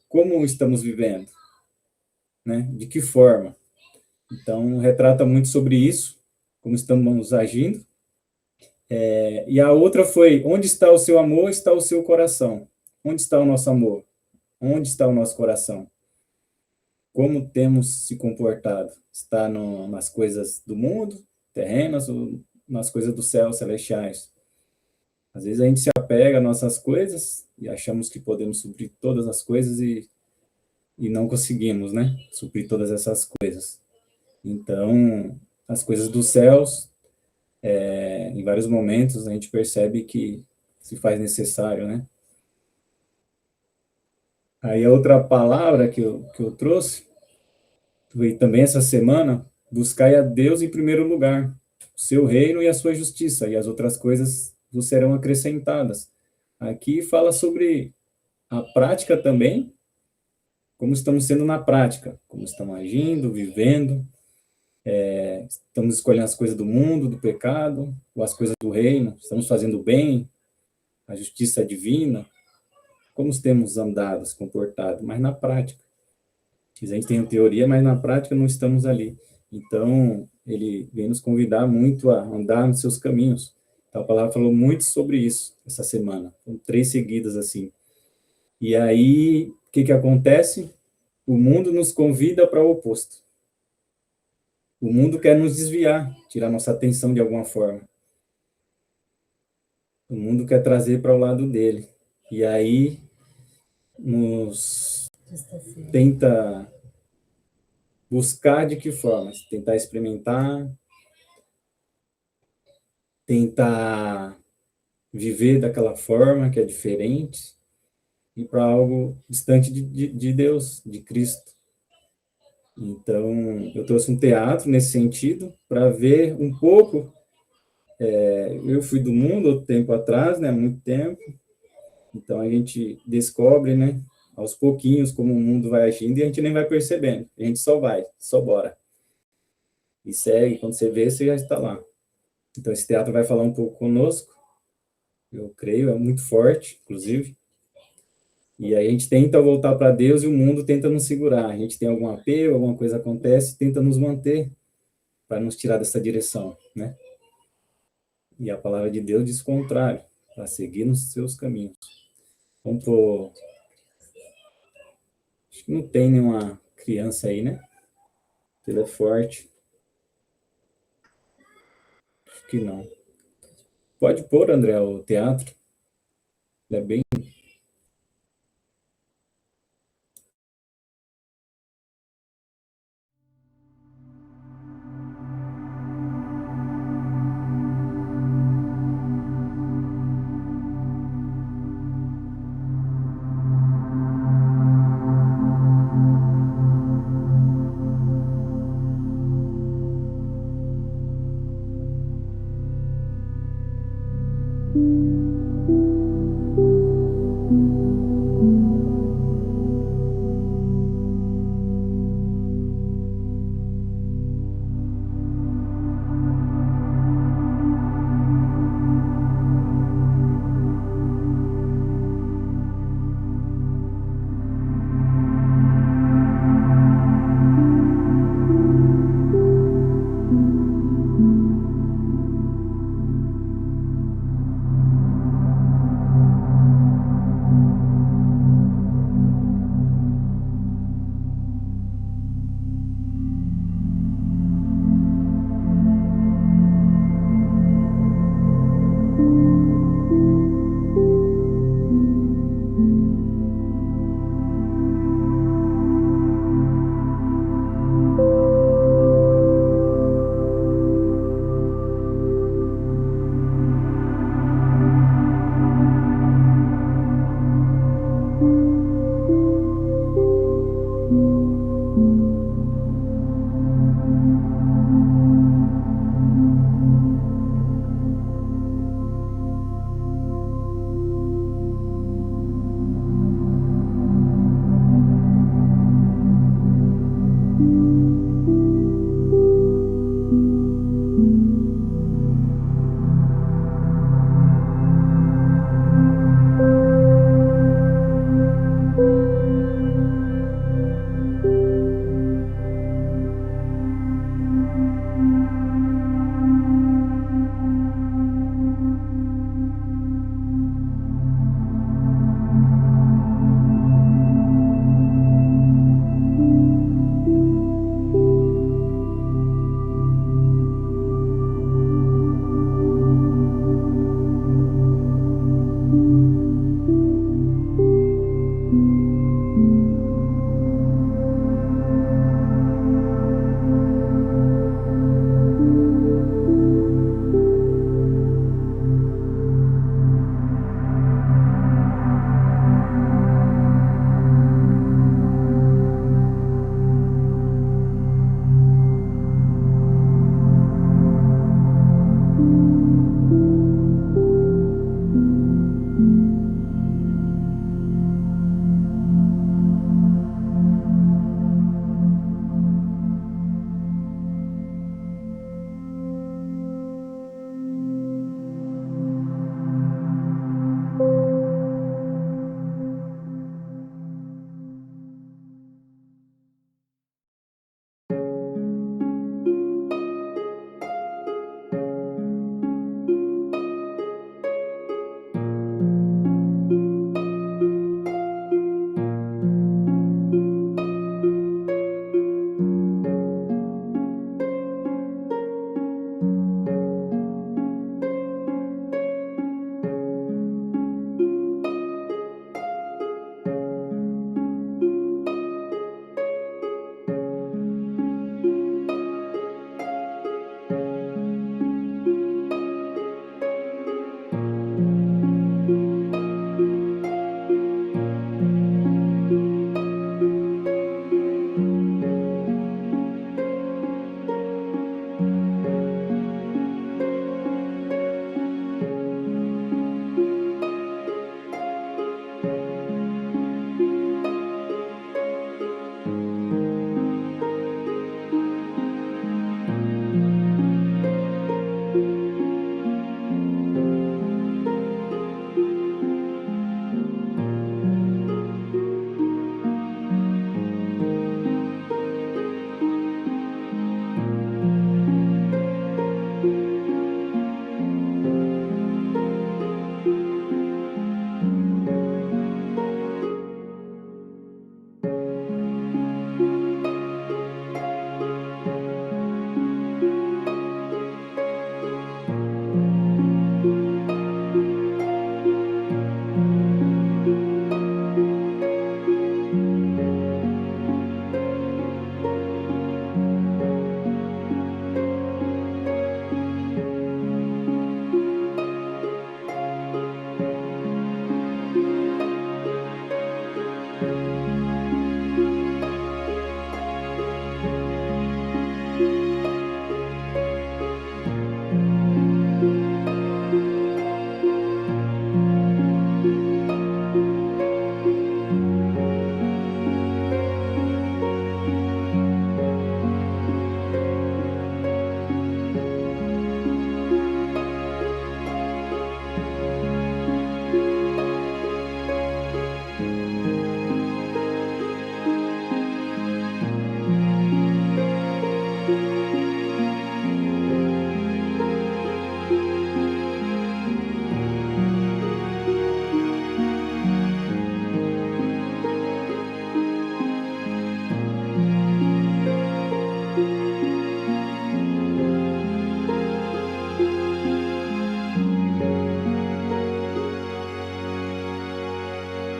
como estamos vivendo, né? De que forma? Então, retrata muito sobre isso, como estamos agindo. E a outra foi, onde está o seu amor, está o seu coração. Onde está o nosso amor? Onde está o nosso coração? Como temos se comportado? Está nas coisas do mundo, terrenas, ou nas coisas do céu, celestiais? Às vezes a gente se apega às nossas coisas e achamos que podemos suprir todas as coisas e não conseguimos, né? Suprir todas essas coisas. Então, as coisas dos céus, em vários momentos, a gente percebe que se faz necessário, né? Aí a outra palavra que eu trouxe, foi também essa semana, buscai a Deus em primeiro lugar, o seu reino e a sua justiça, e as outras coisas vos serão acrescentadas. Aqui fala sobre a prática também, como estamos sendo na prática, como estamos agindo, vivendo, estamos escolhendo as coisas do mundo, do pecado, ou as coisas do reino, estamos fazendo o bem, a justiça divina, como temos andado, se comportado, mas na prática. A gente tem a teoria, mas na prática não estamos ali. Então, ele vem nos convidar muito a andar nos seus caminhos. Então, a palavra falou muito sobre isso essa semana, com 3 seguidas assim. E aí, o que acontece? O mundo nos convida para o oposto. O mundo quer nos desviar, tirar nossa atenção de alguma forma. O mundo quer trazer para o lado dele. E aí, nos tenta buscar de que forma? Tentar experimentar, tentar viver daquela forma que é diferente, e para algo distante de Deus, de Cristo. Então, eu trouxe um teatro nesse sentido, para ver um pouco. Eu fui do mundo outro tempo atrás, né, há muito tempo, então a gente descobre, né, aos pouquinhos como o mundo vai agindo e a gente nem vai percebendo, a gente só vai, só bora. E segue, quando você vê, você já está lá. Então esse teatro vai falar um pouco conosco, eu creio, é muito forte, inclusive. E aí a gente tenta voltar para Deus e o mundo tenta nos segurar. A gente tem algum apelo, alguma coisa acontece, tenta nos manter para nos tirar dessa direção, né? E a palavra de Deus diz o contrário, para seguir nos seus caminhos. Vamos pro... Acho que não tem nenhuma criança aí, né? Ele é forte. Acho que não. Pode pôr, André, o teatro. Ele é bem...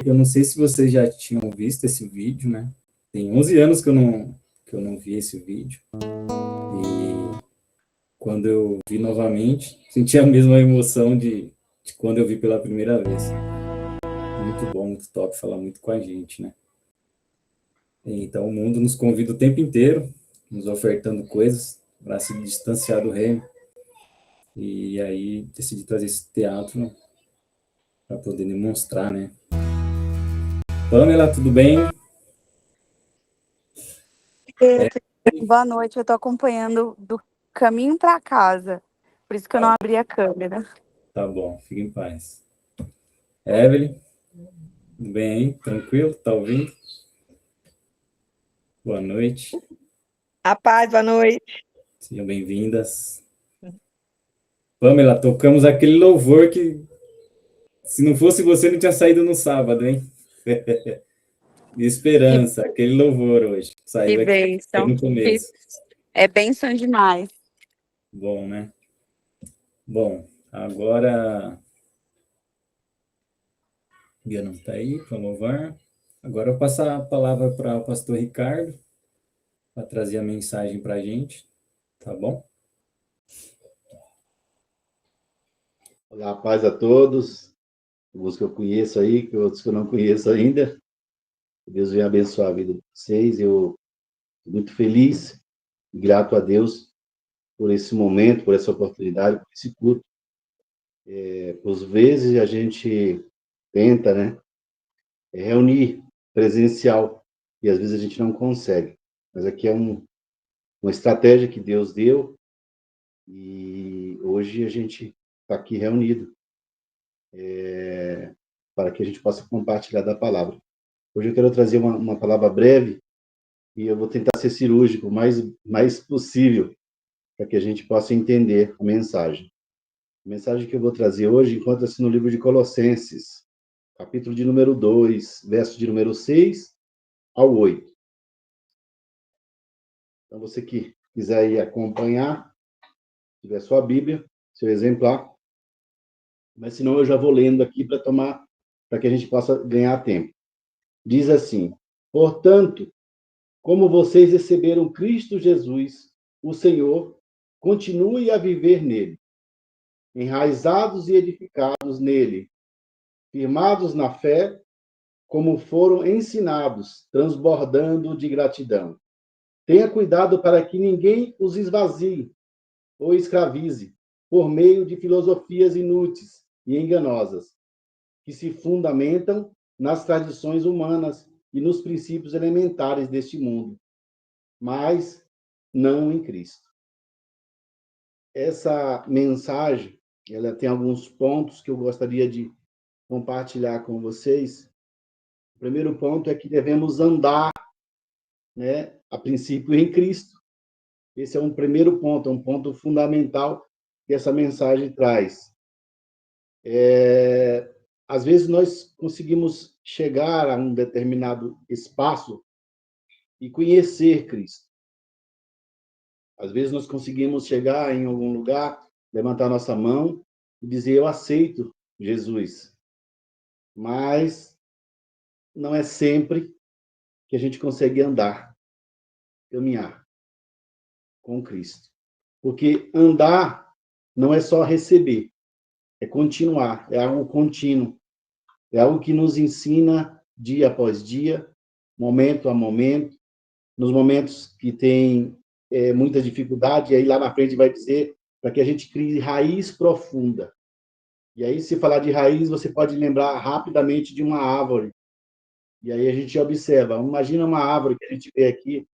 eu não sei se vocês já tinham visto esse vídeo, né? Tem 11 anos que eu não vi esse vídeo. E quando eu vi novamente, senti a mesma emoção de quando eu vi pela primeira vez. Muito bom, muito top, fala muito com a gente, né? Então, o mundo nos convida o tempo inteiro, nos ofertando coisas para se distanciar do reino. E aí, decidi trazer esse teatro para poder demonstrar, né? Pamela, tudo bem? Boa noite, eu estou acompanhando do caminho para casa, por isso que eu não abri a câmera. Tá bom, fique em paz. Evelyn, tudo bem aí? Tranquilo? Tá ouvindo? Boa noite. A paz, boa noite. Sejam bem-vindas. Pamela, tocamos aquele louvor que, se não fosse você, não tinha saído no sábado, hein? De esperança, aquele louvor hoje. Saiu Que aqui bênção. no começo. É bênção demais. Bom, né? Bom, agora... Bia não está aí para louvar. Agora eu vou passar a palavra para o pastor Ricardo, para trazer a mensagem para a gente, tá bom? Olá, paz a todos, alguns que eu conheço aí, outros que eu não conheço ainda. Deus venha abençoar a vida de vocês. Eu estou muito feliz e grato a Deus por esse momento, por essa oportunidade, por esse culto. Por vezes a gente tenta, né, reunir presencial e às vezes a gente não consegue. Mas aqui é uma estratégia que Deus deu e hoje a gente está aqui reunido para que a gente possa compartilhar da palavra. Hoje eu quero trazer uma palavra breve e eu vou tentar ser cirúrgico o mais possível para que a gente possa entender a mensagem. A mensagem que eu vou trazer hoje encontra-se no livro de Colossenses, capítulo de número 2, verso de número 6 ao 8. Então, você que quiser ir acompanhar, tiver sua Bíblia, seu exemplar, mas senão eu já vou lendo aqui para que a gente possa ganhar tempo. Diz assim: portanto, como vocês receberam Cristo Jesus, o Senhor, continue a viver nele, enraizados e edificados nele, firmados na fé, como foram ensinados, transbordando de gratidão. Tenha cuidado para que ninguém os esvazie ou escravize por meio de filosofias inúteis e enganosas, que se fundamentam nas tradições humanas e nos princípios elementares deste mundo, mas não em Cristo. Essa mensagem, ela tem alguns pontos que eu gostaria de compartilhar com vocês. O primeiro ponto é que devemos andar, né, a princípio em Cristo. Esse é um primeiro ponto, é um ponto fundamental que essa mensagem traz. Às vezes nós conseguimos chegar a um determinado espaço e conhecer Cristo. Às vezes nós conseguimos chegar em algum lugar, levantar nossa mão e dizer, eu aceito Jesus. Mas não é sempre que a gente consegue andar, caminhar com Cristo. Porque andar não é só receber, é continuar, é algo contínuo. É algo que nos ensina dia após dia, momento a momento, nos momentos que tem muita dificuldade, e aí lá na frente vai dizer para que a gente crie raiz profunda. E aí, se falar de raiz, você pode lembrar rapidamente de uma árvore. E aí a gente observa, imagina uma árvore que a gente vê aqui,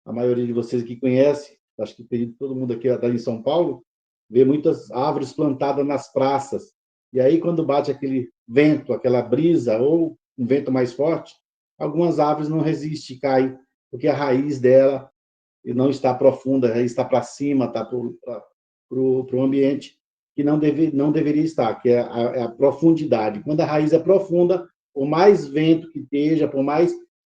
a maioria de vocês que conhece, acho que todo mundo aqui está em São Paulo, vê muitas árvores plantadas nas praças. E aí, quando bate aquele vento, aquela brisa, ou um vento mais forte, algumas árvores não resistem, caem, porque a raiz dela não está profunda, a raiz está para cima, está para o ambiente que não deveria estar, que é a profundidade. Quando a raiz é profunda, por mais vento que esteja, por mais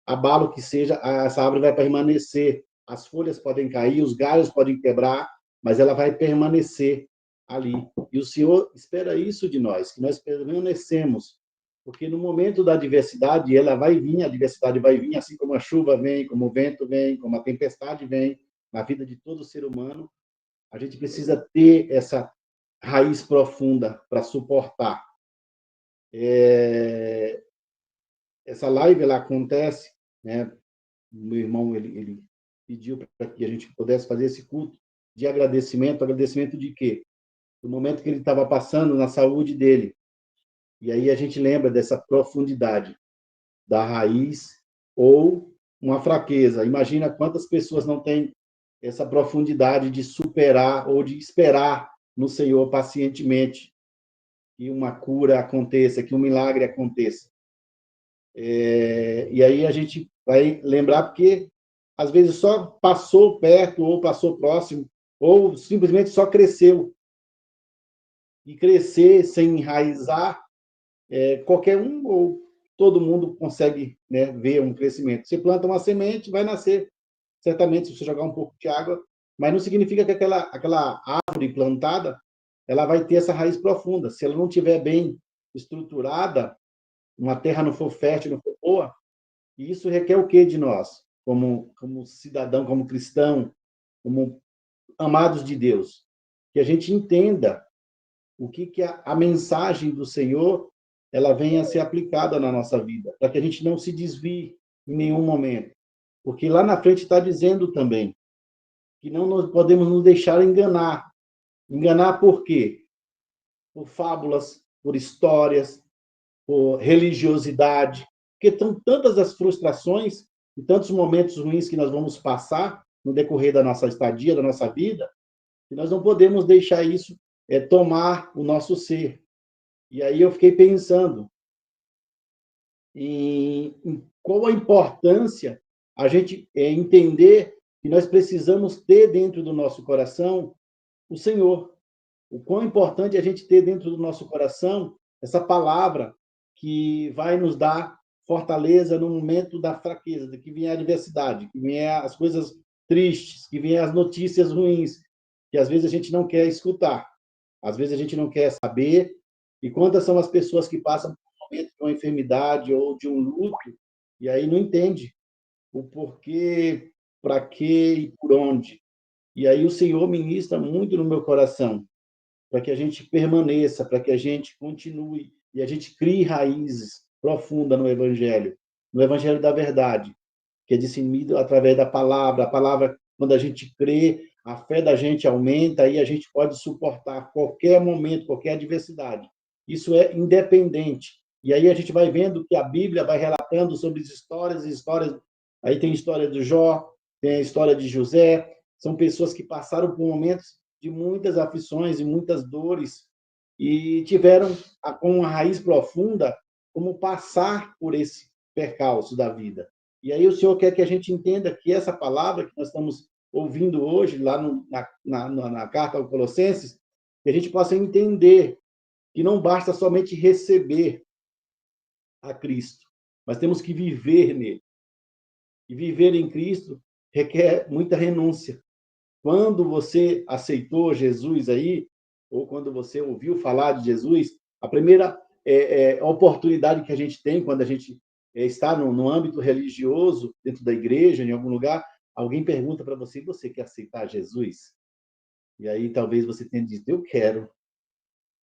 abalo que seja, essa árvore vai permanecer. As folhas podem cair, os galhos podem quebrar, mas ela vai permanecer ali. E o Senhor espera isso de nós, que nós permanecemos Porque no momento da adversidade, ela vai vir, a adversidade vai vir, assim como a chuva vem, como o vento vem, como a tempestade vem, na vida de todo ser humano, a gente precisa ter essa raiz profunda para suportar. Essa live, ela acontece, né? Meu irmão, ele pediu para que a gente pudesse fazer esse culto de agradecimento. Agradecimento de quê? Do momento que ele estava passando na saúde dele. E aí a gente lembra dessa profundidade da raiz ou uma fraqueza. Imagina quantas pessoas não têm essa profundidade de superar ou de esperar no Senhor pacientemente que uma cura aconteça, que um milagre aconteça. E aí a gente vai lembrar porque às vezes só passou perto ou passou próximo ou simplesmente só cresceu. E crescer sem enraizar, qualquer um ou todo mundo consegue, né, ver um crescimento. Você planta uma semente, vai nascer, certamente, se você jogar um pouco de água, mas não significa que aquela árvore plantada ela vai ter essa raiz profunda. Se ela não estiver bem estruturada, uma terra não for fértil, não for boa, e isso requer o quê de nós, como cidadão, como cristão, como amados de Deus? Que a gente entenda o que a mensagem do Senhor ela venha a ser aplicada na nossa vida, para que a gente não se desvie em nenhum momento. Porque lá na frente está dizendo também que não nós podemos nos deixar enganar. Enganar por quê? Por fábulas, por histórias, por religiosidade, porque são tantas as frustrações e tantos momentos ruins que nós vamos passar no decorrer da nossa estadia, da nossa vida, que nós não podemos deixar isso tomar o nosso ser. E aí eu fiquei pensando em qual a importância a gente entender que nós precisamos ter dentro do nosso coração o Senhor. O quão importante é a gente ter dentro do nosso coração essa palavra que vai nos dar fortaleza no momento da fraqueza, de que vier a adversidade, que vier as coisas tristes, que vier as notícias ruins, que às vezes a gente não quer escutar, às vezes a gente não quer saber. E quantas são as pessoas que passam por um momento de uma enfermidade ou de um luto e aí não entende o porquê, para quê e por onde. E aí o Senhor ministra muito no meu coração para que a gente permaneça, para que a gente continue e a gente crie raízes profundas no Evangelho da verdade, que é discernido através da palavra. A palavra, quando a gente crê, a fé da gente aumenta e a gente pode suportar qualquer momento, qualquer adversidade. Isso é independente. E aí a gente vai vendo que a Bíblia vai relatando sobre histórias e histórias. Aí tem a história do Jó, tem a história de José. São pessoas que passaram por momentos de muitas aflições e muitas dores e tiveram, com uma raiz profunda, como passar por esse percalço da vida. E aí o Senhor quer que a gente entenda que essa palavra que nós estamos ouvindo hoje, lá na carta aos Colossenses, que a gente possa entender que não basta somente receber a Cristo, mas temos que viver nele. E viver em Cristo requer muita renúncia. Quando você aceitou Jesus aí, ou quando você ouviu falar de Jesus, a primeira oportunidade que a gente tem quando a gente está no âmbito religioso, dentro da igreja, em algum lugar, alguém pergunta para você: você quer aceitar Jesus? E aí talvez você tenha dito: eu quero.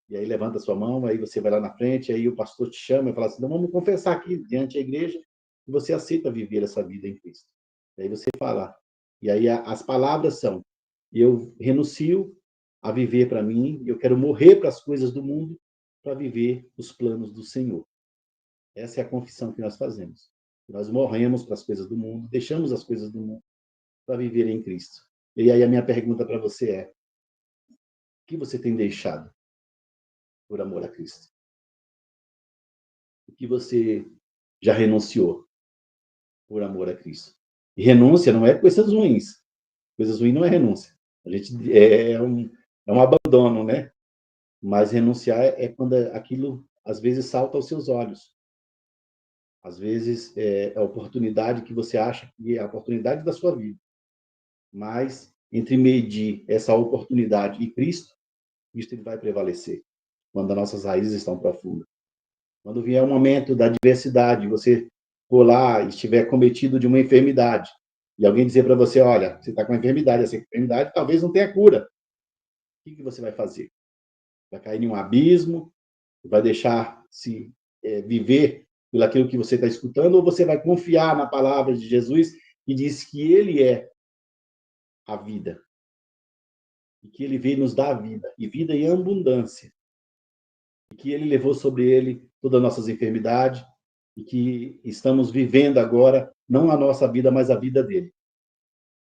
E aí levanta a sua mão, aí você vai lá na frente, aí o pastor te chama e fala assim: não, vamos confessar aqui diante da igreja que você aceita viver essa vida em Cristo. E aí você fala. E aí as palavras são: eu renuncio a viver para mim, eu quero morrer para as coisas do mundo para viver os planos do Senhor. Essa é a confissão que nós fazemos. Nós morremos para as coisas do mundo, deixamos as coisas do mundo para viver em Cristo. E aí a minha pergunta para você é: o que você tem deixado por amor a Cristo? O que você já renunciou por amor a Cristo? E renúncia não é coisas ruins. Coisas ruins não é renúncia. A gente é um abandono, né? Mas renunciar é quando aquilo, às vezes, salta aos seus olhos. Às vezes, é a oportunidade que você acha que é a oportunidade da sua vida. Mas, entre medir essa oportunidade e Cristo, Cristo ele vai prevalecer, quando as nossas raízes estão profundas. Quando vier o momento da adversidade, você for lá e estiver cometido de uma enfermidade, e alguém dizer para você, olha, você está com uma enfermidade, essa enfermidade talvez não tenha cura. O que você vai fazer? Vai cair em um abismo? Vai deixar se viver pelo aquilo que você está escutando? Ou você vai confiar na palavra de Jesus, que diz que Ele é a vida? E que Ele veio nos dar a vida, e vida em abundância. E que Ele levou sobre Ele todas as nossas enfermidades, e que estamos vivendo agora, não a nossa vida, mas a vida dele.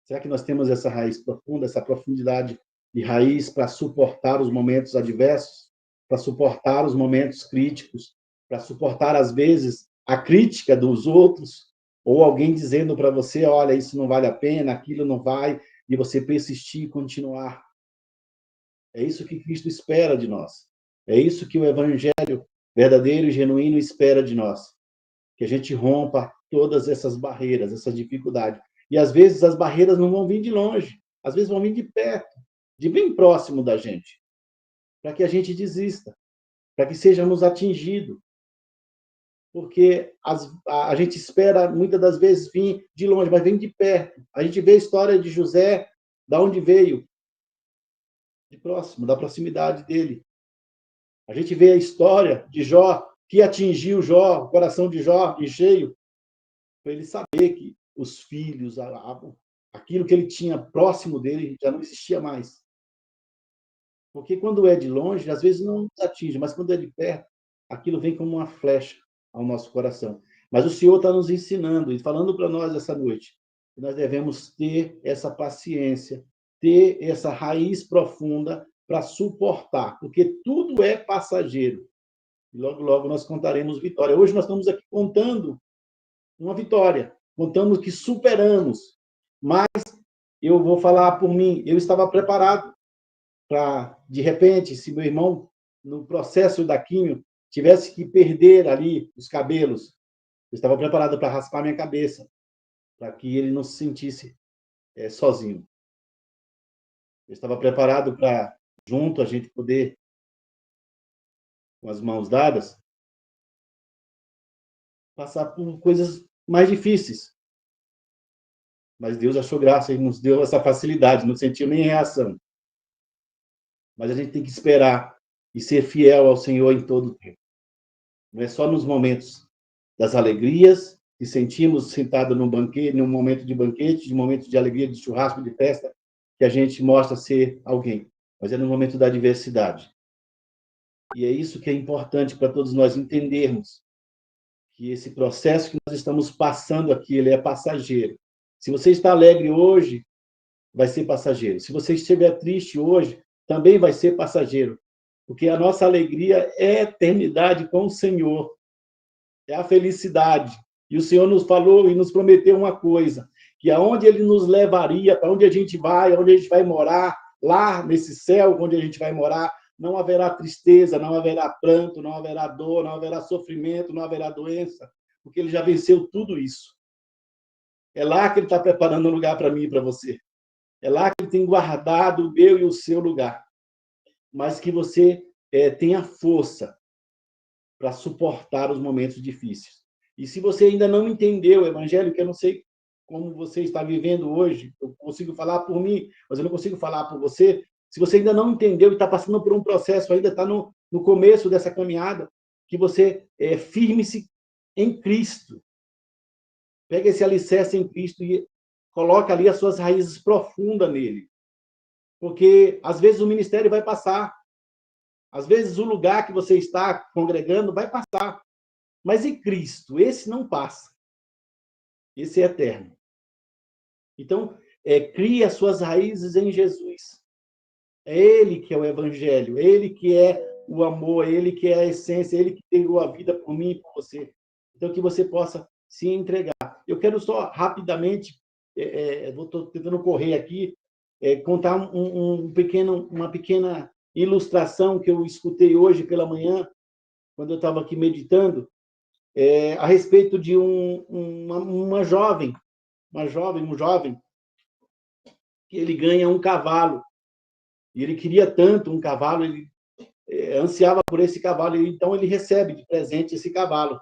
Será que nós temos essa raiz profunda, essa profundidade de raiz para suportar os momentos adversos, para suportar os momentos críticos, para suportar, às vezes, a crítica dos outros, ou alguém dizendo para você, olha, isso não vale a pena, aquilo não vai, e você persistir e continuar? É isso que Cristo espera de nós. É isso que o Evangelho verdadeiro e genuíno espera de nós. Que a gente rompa todas essas barreiras, essa dificuldade. E, às vezes, as barreiras não vão vir de longe. Às vezes, vão vir de perto, de bem próximo da gente. Para que a gente desista. Para que sejamos atingidos. Porque a gente espera, muitas das vezes, vir de longe, mas vem de perto. A gente vê a história de José, da onde veio? De próximo, da proximidade dele. A gente vê a história de Jó, que atingiu Jó, o coração de Jó em cheio, para ele saber que os filhos, aquilo que ele tinha próximo dele já não existia mais. Porque quando é de longe, às vezes não nos atinge, mas quando é de perto, aquilo vem como uma flecha ao nosso coração. Mas o Senhor está nos ensinando e falando para nós essa noite que nós devemos ter essa paciência, ter essa raiz profunda para suportar, porque tudo é passageiro. E logo, logo nós contaremos vitória. Hoje nós estamos aqui contando uma vitória, contamos que superamos, mas eu vou falar por mim, eu estava preparado para, de repente, se meu irmão, no processo da quimio, tivesse que perder ali os cabelos, eu estava preparado para raspar minha cabeça, para que ele não se sentisse sozinho. Eu estava preparado para, junto, a gente poder, com as mãos dadas, passar por coisas mais difíceis. Mas Deus achou graça e nos deu essa facilidade, não sentiu nem reação. Mas a gente tem que esperar e ser fiel ao Senhor em todo o tempo. Não é só nos momentos das alegrias, que sentimos sentado num banquete, num momento de banquete, de momento de alegria, de churrasco, de festa, que a gente mostra ser alguém. Mas é no momento da adversidade. E é isso que é importante para todos nós entendermos, que esse processo que nós estamos passando aqui, ele é passageiro. Se você está alegre hoje, vai ser passageiro. Se você estiver triste hoje, também vai ser passageiro. Porque a nossa alegria é a eternidade com o Senhor. É a felicidade. E o Senhor nos falou e nos prometeu uma coisa, que aonde Ele nos levaria, para onde a gente vai, onde a gente vai morar, lá nesse céu onde a gente vai morar, não haverá tristeza, não haverá pranto, não haverá dor, não haverá sofrimento, não haverá doença, porque Ele já venceu tudo isso. É lá que Ele está preparando um lugar para mim e para você. É lá que Ele tem guardado o meu e o seu lugar. Mas que você tenha força para suportar os momentos difíceis. E se você ainda não entendeu o Evangelho, que eu não sei como você está vivendo hoje, eu consigo falar por mim, mas eu não consigo falar por você. Se você ainda não entendeu e está passando por um processo, ainda está no começo dessa caminhada, que você firme-se em Cristo. Pega esse alicerce em Cristo e coloca ali as suas raízes profundas nele. Porque, às vezes, o ministério vai passar. Às vezes, o lugar que você está congregando vai passar. Mas em Cristo, esse não passa. Esse é eterno. Então, crie as suas raízes em Jesus. É Ele que é o Evangelho, é Ele que é o amor, é Ele que é a essência, é Ele que deu a vida por mim e por você. Então, que você possa se entregar. Eu quero só, rapidamente, estou tentando correr aqui, contar uma pequena ilustração que eu escutei hoje pela manhã, quando eu estava aqui meditando, a respeito de um jovem, que ele ganha um cavalo. E ele queria tanto um cavalo, ele ansiava por esse cavalo, e então ele recebe de presente esse cavalo.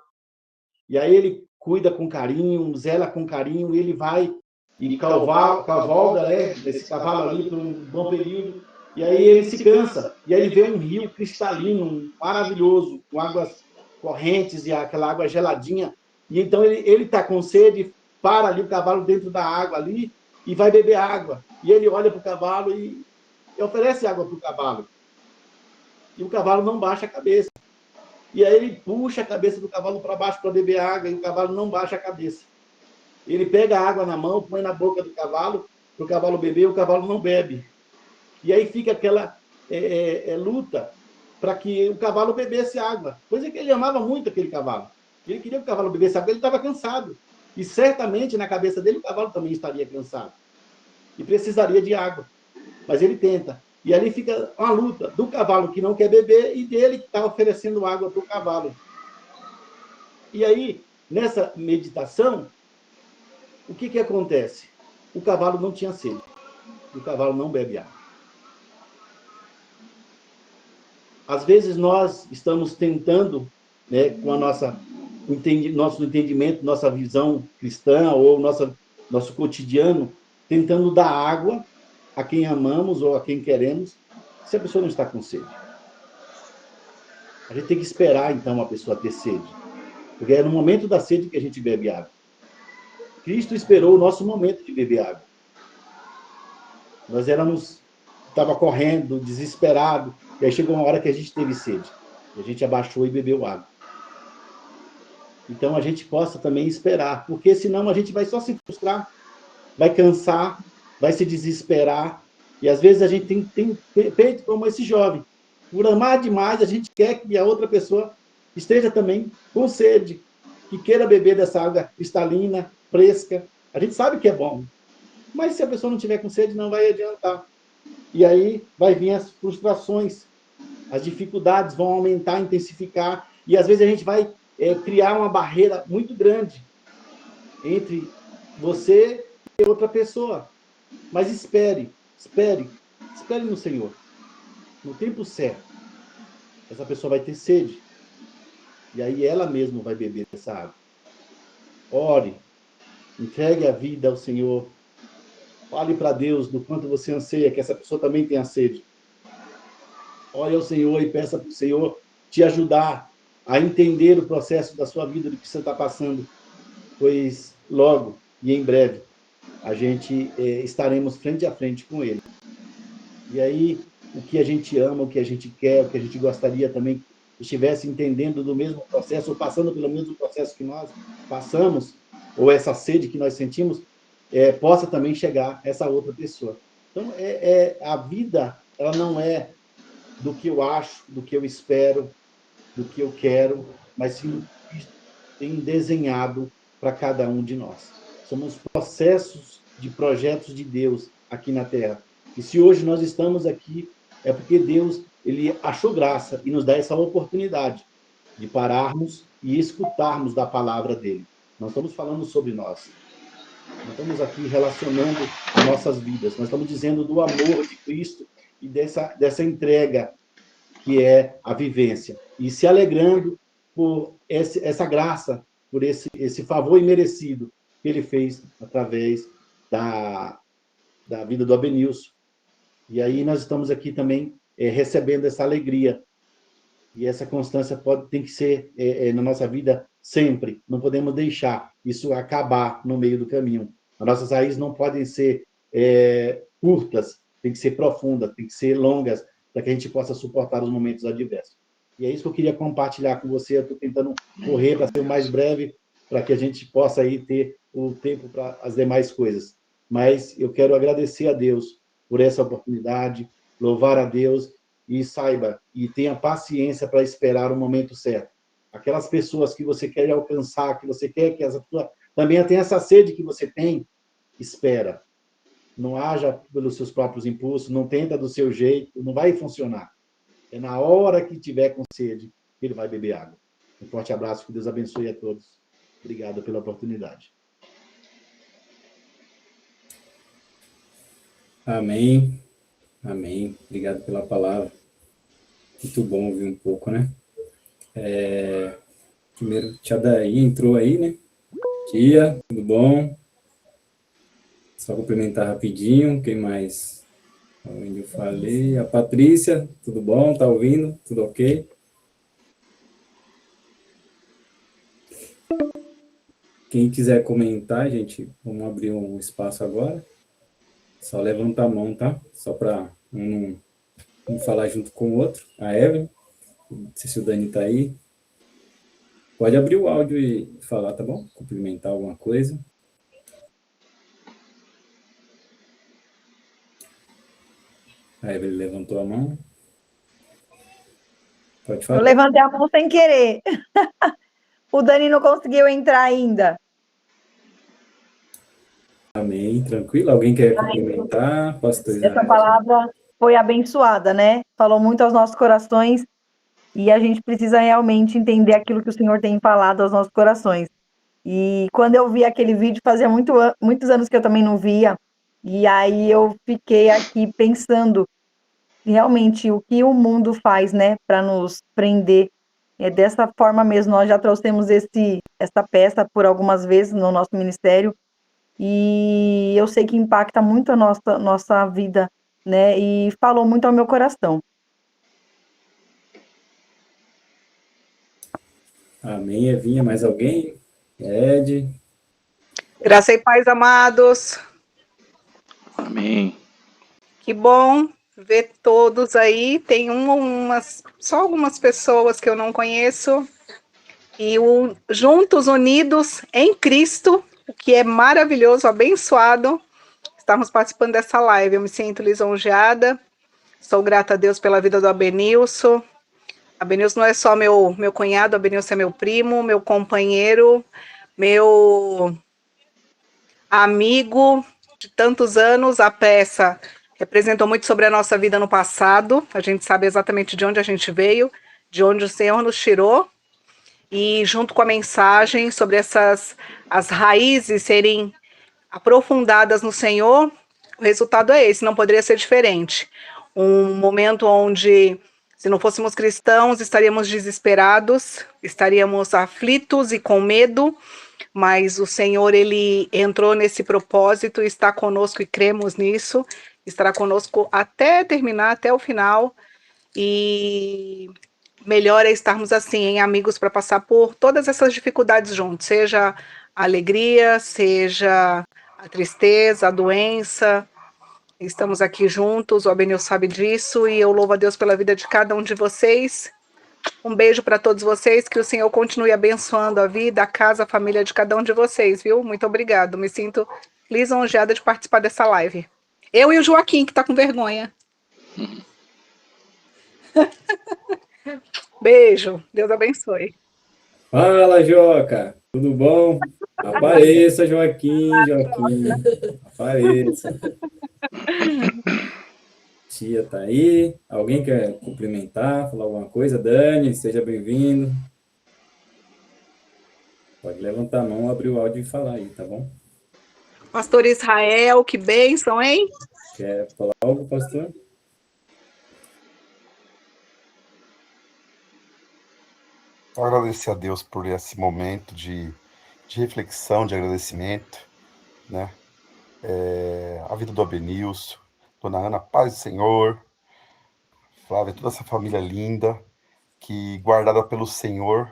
E aí ele cuida com carinho, zela com carinho, e ele vai e cavalga, né, esse cavalo ali por um bom período, e aí ele se cansa, e aí ele vê um rio cristalino, maravilhoso, com águas correntes e aquela água geladinha, e então ele está com sede, para ali o cavalo dentro da água ali, e vai beber água, e ele olha para o cavalo e oferece água para o cavalo, e o cavalo não baixa a cabeça. E aí ele puxa a cabeça do cavalo para baixo para beber água, e o cavalo não baixa a cabeça. Ele pega a água na mão, põe na boca do cavalo, para o cavalo beber, e o cavalo não bebe. E aí fica aquela luta para que o cavalo bebesse água. Coisa que ele amava muito aquele cavalo. Ele queria que o cavalo bebesse água, ele estava cansado. E certamente na cabeça dele o cavalo também estaria cansado. E precisaria de água. Mas ele tenta. E ali fica uma luta do cavalo que não quer beber e dele que está oferecendo água para o cavalo. E aí, nessa meditação, o que acontece? O cavalo não tinha sede. O cavalo não bebe água. Às vezes nós estamos tentando, né, com a nosso entendimento, nossa visão cristã ou nosso cotidiano, tentando dar água a quem amamos ou a quem queremos, se a pessoa não está com sede. A gente tem que esperar, então, a pessoa ter sede. Porque é no momento da sede que a gente bebe água. Cristo esperou o nosso momento de beber água. Nós estava correndo, desesperado, e aí chegou uma hora que a gente teve sede. E a gente abaixou e bebeu água. Então a gente possa também esperar, porque senão a gente vai só se frustrar, vai cansar, vai se desesperar, e às vezes a gente tem feito como esse jovem. Por amar demais, a gente quer que a outra pessoa esteja também com sede, que queira beber dessa água cristalina, fresca. A gente sabe que é bom, mas se a pessoa não tiver com sede, não vai adiantar. E aí vai vir as frustrações, as dificuldades vão aumentar, intensificar, e às vezes a gente vai criar uma barreira muito grande entre você e outra pessoa. Mas espere no Senhor. No tempo certo, essa pessoa vai ter sede. E aí ela mesma vai beber dessa água. Ore, entregue a vida ao Senhor. Fale para Deus do quanto você anseia que essa pessoa também tenha sede. Ore ao Senhor e peça para o Senhor te ajudar a entender o processo da sua vida, do que você está passando, pois logo e em breve a gente estaremos frente a frente com Ele. E aí, o que a gente ama, o que a gente quer, o que a gente gostaria também que estivesse entendendo do mesmo processo, ou passando pelo mesmo processo que nós passamos, ou essa sede que nós sentimos, possa também chegar a essa outra pessoa. Então, a vida, ela não é do que eu acho, do que eu espero, do que eu quero, mas sim tem desenhado para cada um de nós. Somos processos de projetos de Deus aqui na Terra. E se hoje nós estamos aqui, é porque Deus ele achou graça e nos dá essa oportunidade de pararmos e escutarmos da palavra dele. Não estamos falando sobre nós. Não estamos aqui relacionando as nossas vidas. Nós estamos dizendo do amor de Cristo e dessa entrega que é a vivência. E se alegrando por essa graça, por esse favor imerecido que ele fez através da vida do Abenilson. E aí nós estamos aqui também recebendo essa alegria. E essa constância tem que ser na nossa vida sempre. Não podemos deixar isso acabar no meio do caminho. As nossas raízes não podem ser curtas, tem que ser profundas, tem que ser longas, para que a gente possa suportar os momentos adversos. E é isso que eu queria compartilhar com você. Eu estou tentando correr para ser o mais breve, para que a gente possa aí ter o tempo para as demais coisas. Mas eu quero agradecer a Deus por essa oportunidade, louvar a Deus e saiba, e tenha paciência para esperar o momento certo. Aquelas pessoas que você quer alcançar, que você quer que essa pessoa também tenha essa sede que você tem, espera. Não haja pelos seus próprios impulsos, não tenta do seu jeito, não vai funcionar. É na hora que tiver com sede que ele vai beber água. Um forte abraço, que Deus abençoe a todos. Obrigado pela oportunidade. Amém. Amém. Obrigado pela palavra. Muito bom ouvir um pouco, né? Primeiro, Tia Daí entrou aí, né? Tia, tudo bom? Só cumprimentar rapidinho, quem mais? Onde eu falei? A Patrícia, tudo bom? Tá ouvindo? Tudo ok? Quem quiser comentar, gente, vamos abrir um espaço agora. Só levanta a mão, tá? Só para um falar junto com o outro. A Evelyn, não sei se o Dani tá aí. Pode abrir o áudio e falar, tá bom? Cumprimentar alguma coisa. A Evelyn levantou a mão. Pode Eu falar. levantei a mão sem querer. O Dani não conseguiu entrar ainda. Amém, tranquilo. Alguém quer cumprimentar? Pastor Essa Israel. palavra foi abençoada, né? Falou muito aos nossos corações e a gente precisa realmente entender aquilo que o Senhor tem falado aos nossos corações. E quando eu vi aquele vídeo, fazia muitos anos que eu também não via, e aí eu fiquei aqui pensando realmente o que o mundo faz, né, para nos prender. É dessa forma mesmo, nós já trouxemos essa peça por algumas vezes no nosso ministério, e eu sei que impacta muito a nossa vida, né, e falou muito ao meu coração. Amém, Evinha. Mais alguém? Ed. Graça e paz, amados. Amém. Que bom ver todos aí. Tem só algumas pessoas que eu não conheço. E juntos, unidos em Cristo, o que é maravilhoso, abençoado, estarmos participando dessa live. Eu me sinto lisonjeada. Sou grata a Deus pela vida do Abenilson. Abenilson não é só meu cunhado, Abenilson é meu primo, meu companheiro, meu amigo de tantos anos. A peça representou muito sobre a nossa vida no passado. A gente sabe exatamente de onde a gente veio, de onde o Senhor nos tirou. E junto com a mensagem sobre as raízes serem aprofundadas no Senhor, o resultado é esse, não poderia ser diferente. Um momento onde, se não fôssemos cristãos, estaríamos desesperados, estaríamos aflitos e com medo, mas o Senhor, ele entrou nesse propósito, está conosco e cremos nisso, estará conosco até terminar, até o final, e melhor é estarmos assim, em amigos, para passar por todas essas dificuldades juntos, seja a alegria, seja a tristeza, a doença. Estamos aqui juntos, o Abenil sabe disso, e eu louvo a Deus pela vida de cada um de vocês. Um beijo para todos vocês, que o Senhor continue abençoando a vida, a casa, a família de cada um de vocês, viu? Muito obrigado. Me sinto lisonjeada de participar dessa live. Eu e o Joaquim, que está com vergonha. Beijo. Deus abençoe. Fala, Joca. Tudo bom? Apareça, Joaquim, Joaquim. Apareça. Tia tá aí. Alguém quer cumprimentar, falar alguma coisa? Dani, seja bem-vindo. Pode levantar a mão, abrir o áudio e falar aí, tá bom? Pastor Israel, que bênção, hein? Quer falar algo, pastor? Só agradecer a Deus por esse momento de reflexão, de agradecimento, né? A vida do Abenilson, Dona Ana, paz do Senhor, Flávia, toda essa família linda, que guardada pelo Senhor,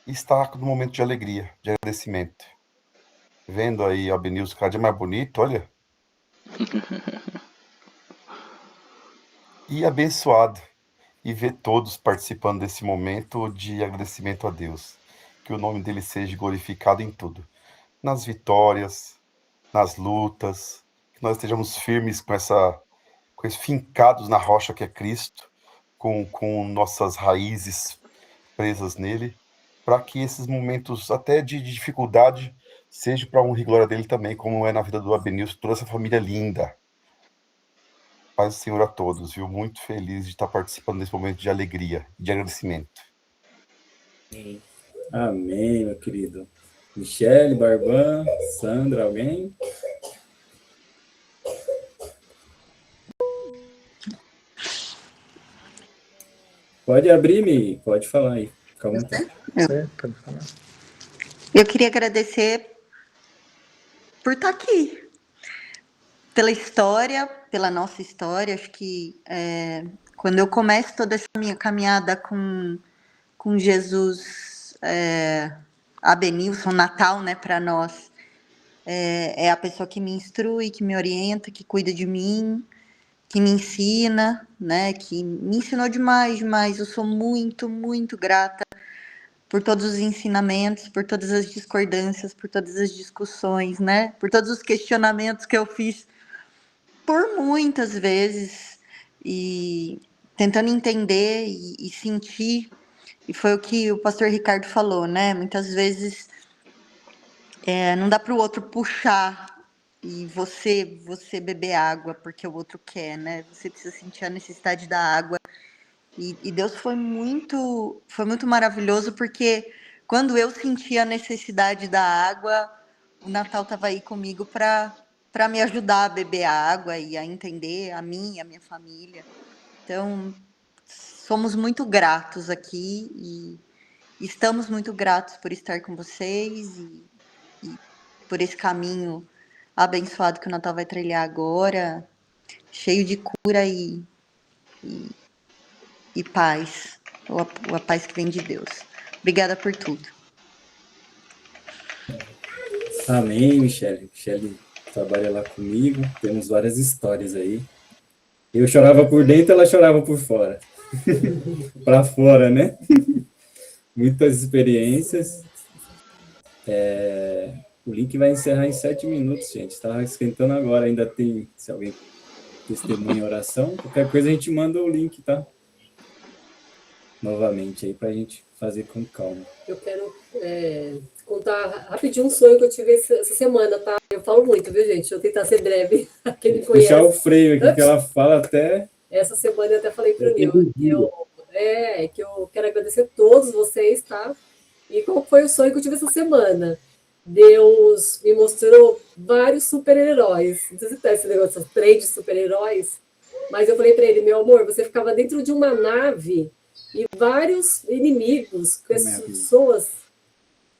está no momento de alegria, de agradecimento. Vendo aí o Abenilson cada dia mais bonito, olha. E abençoado. E ver todos participando desse momento de agradecimento a Deus. Que o nome dele seja glorificado em tudo. Nas vitórias, nas lutas, que nós estejamos firmes com esse fincados na rocha que é Cristo, com nossas raízes presas nele, para que esses momentos até de dificuldade sejam para honra e glória dele também, como é na vida do Abenilson, toda essa família linda. Paz do Senhor a todos, viu? Muito feliz de estar participando desse momento de alegria e de agradecimento. Amém, meu querido. Michele, Barban, Sandra, alguém? Pode abrir, Mi, pode falar aí, fica à vontade. Pode falar. Eu queria agradecer por estar aqui, pela história, pela nossa história. Acho que quando eu começo toda essa minha caminhada com Jesus, a Benilson, Natal, né, para nós, é a pessoa que me instrui, que me orienta, que cuida de mim, que me ensina, né, que me ensinou demais, demais. Eu sou muito, muito grata por todos os ensinamentos, por todas as discordâncias, por todas as discussões, né, por todos os questionamentos que eu fiz por muitas vezes, e tentando entender e sentir. E foi o que o pastor Ricardo falou, né, muitas vezes não dá para o outro puxar e você beber água porque o outro quer, né? Você precisa sentir a necessidade da água. E Deus foi muito maravilhoso, porque quando eu senti a necessidade da água, o Natal estava aí comigo para me ajudar a beber a água e a entender a mim e a minha família. Então, somos muito gratos aqui e estamos muito gratos por estar com vocês e por esse caminho abençoado que o Natal vai trilhar agora, cheio de cura e paz, a paz que vem de Deus. Obrigada por tudo. Amém, Michele. Michele trabalha lá comigo, temos várias histórias aí. Eu chorava por dentro, ela chorava por fora. Para fora, né? Muitas experiências. O link vai encerrar em 7 minutos, gente. Estava esquentando agora, ainda tem, se alguém testemunha a oração, qualquer coisa a gente manda o link, tá? Novamente aí, para a gente fazer com calma. Eu quero contar rapidinho um sonho que eu tive essa semana, tá? Eu falo muito, viu, gente? Deixa eu tentar ser breve. Quem me conhece. Puxar o freio aqui, que ela fala até... Essa semana eu até falei para o Nil que eu quero agradecer a todos vocês, tá? E qual foi o sonho que eu tive essa semana? Deus me mostrou vários super-heróis. Não sei se tá esse negócio, essas três de super-heróis, mas eu falei para ele, meu amor, você ficava dentro de uma nave e vários inimigos, pessoas...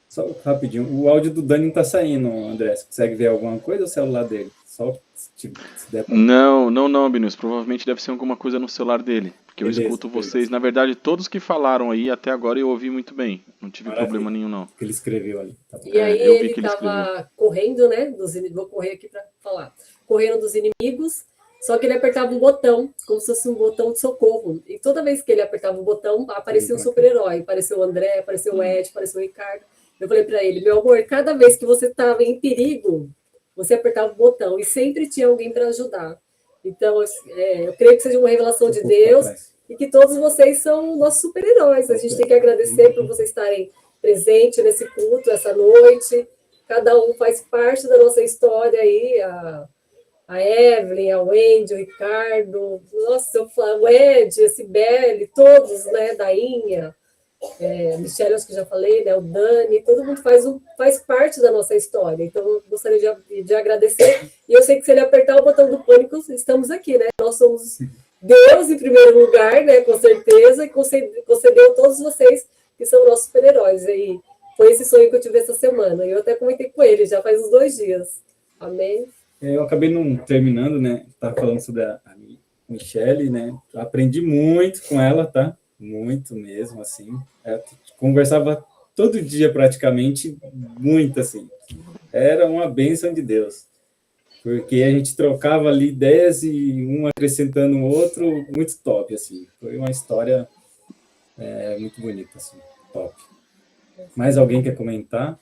Só rapidinho, o áudio do Dani não tá saindo, André. Você consegue ver alguma coisa ou o celular dele? Só se der pra... Não, Binus. Provavelmente deve ser alguma coisa no celular dele. Porque eu escuto vocês. Na verdade, todos que falaram aí até agora eu ouvi muito bem. Não tive problema nenhum, não. Que ele escreveu ali. Tá, e aí ele estava correndo, né? Vou correr aqui para falar. Correndo dos inimigos, só que ele apertava um botão, como se fosse um botão de socorro. E toda vez que ele apertava o botão, aparecia um super-herói. Apareceu o André, apareceu o Ed, apareceu o Ricardo. Eu falei para ele, meu amor, cada vez que você estava em perigo, você apertava o botão e sempre tinha alguém para ajudar. Então, eu creio que seja uma revelação de Deus e que todos vocês são nossos super-heróis. A gente tem que agradecer por vocês estarem presentes nesse culto, essa noite. Cada um faz parte da nossa história aí, a Evelyn, a Wendy, o Ricardo, nossa, o Ed, a Cibele, todos, né, Dainha, Michele, acho que já falei, né, o Dani, todo mundo faz parte da nossa história. Então, eu gostaria de agradecer. E eu sei que se ele apertar o botão do pânico, estamos aqui, né? Nós somos Deus em primeiro lugar, né? Com certeza, e concedeu a todos vocês que são nossos super-heróis. E foi esse sonho que eu tive essa semana. E eu até comentei com ele, já faz uns 2 dias. Amém? Eu acabei não terminando, né? Estava falando sobre a Michele, né? Eu aprendi muito com ela, tá? Muito mesmo, assim. Conversava todo dia, praticamente, muito, assim. Era uma bênção de Deus. Porque a gente trocava ali ideias e um acrescentando o outro, muito top, assim. Foi uma história muito bonita, assim. Top. Mais alguém quer comentar?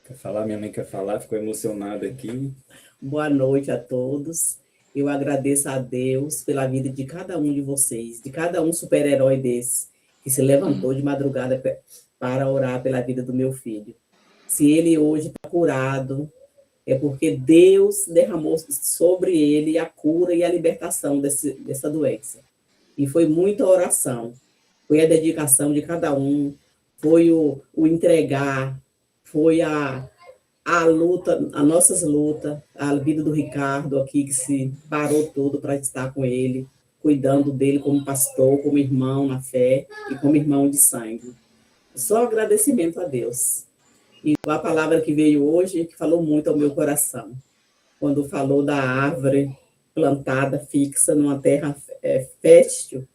Quer falar? Minha mãe quer falar, ficou emocionada aqui. Boa noite a todos. Eu agradeço a Deus pela vida de cada um de vocês, de cada um super-herói desse, que se levantou de madrugada para orar pela vida do meu filho. Se ele hoje está curado, é porque Deus derramou sobre ele a cura e a libertação dessa doença. E foi muita oração, foi a dedicação de cada um, foi o entregar, foi a a luta, as nossas lutas, a vida do Ricardo aqui, que se parou tudo para estar com ele, cuidando dele como pastor, como irmão na fé e como irmão de sangue. Só agradecimento a Deus. E a palavra que veio hoje, que falou muito ao meu coração, quando falou da árvore plantada, fixa, numa terra fértil,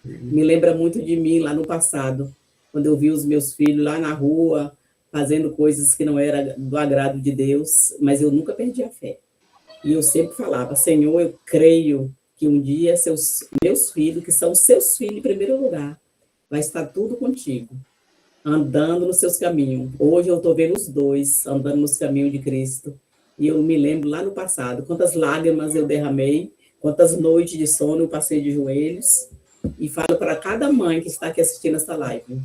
me lembra muito de mim lá no passado, quando eu vi os meus filhos lá na rua, fazendo coisas que não eram do agrado de Deus, mas eu nunca perdi a fé. E eu sempre falava, Senhor, eu creio que um dia meus filhos, que são seus filhos em primeiro lugar, vai estar tudo contigo, andando nos seus caminhos. Hoje eu estou vendo os dois andando nos caminhos de Cristo. E eu me lembro lá no passado, quantas lágrimas eu derramei, quantas noites de sono eu passei de joelhos. E falo para cada mãe que está aqui assistindo essa live,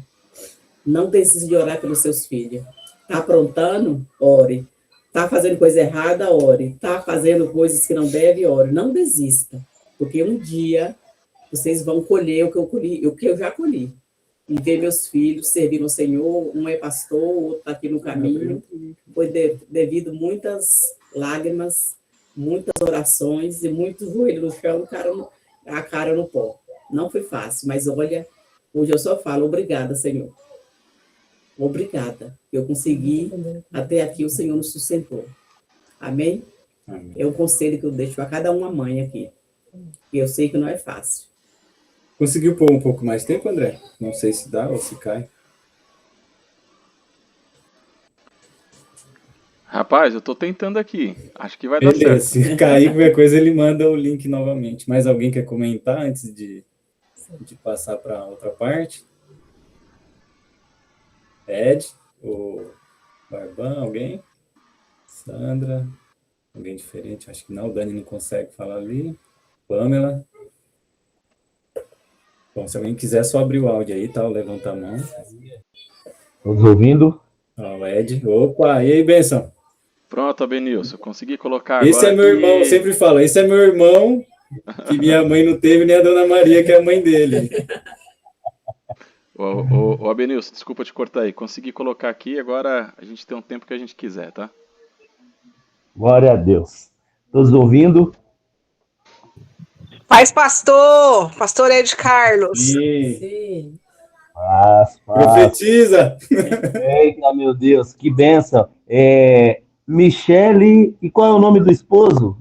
não desista de orar pelos seus filhos. Está aprontando? Ore. Está fazendo coisa errada? Ore. Está fazendo coisas que não deve? Ore. Não desista, porque um dia vocês vão colher o que eu colhi, o que eu já colhi. E ver meus filhos servindo ao Senhor, um é pastor, o outro está aqui no caminho. Foi devido muitas lágrimas, muitas orações e muito joelho no chão, a cara no pó. Não foi fácil, mas olha, hoje eu só falo, obrigada, Senhor. Obrigada. Eu consegui, até aqui o Senhor nos sustentou. Amém? Amém. É o conselho que eu deixo a cada uma mãe aqui. E eu sei que não é fácil. Conseguiu pôr um pouco mais tempo, André? Não sei se dá ou se cai. Rapaz, eu tô tentando aqui. Acho que vai dar Beleza, certo. se cair qualquer coisa, ele manda o link novamente. Mais alguém quer comentar antes de passar para outra parte? Ed, o Barban, alguém? Sandra, alguém diferente? Acho que não, o Dani não consegue falar ali. Pamela. Bom, se alguém quiser, só abrir o áudio aí, tá? Levanta a mão. Todos ouvindo? Ó, o Ed. Opa, e aí, Benção? Pronto, Abenilson, consegui colocar Esse agora é meu irmão, eu sempre falo, esse é meu irmão, que minha mãe não teve, nem a Dona Maria, que é a mãe dele. Ô, Abenilson, desculpa te cortar aí. Consegui colocar aqui, agora a gente tem um tempo que a gente quiser, tá? Glória a Deus. Todos ouvindo? Paz, pastor Ed Carlos. Sim. Paz. Profetiza. Eita, meu Deus, que bênção. Michele, e qual é o nome do esposo?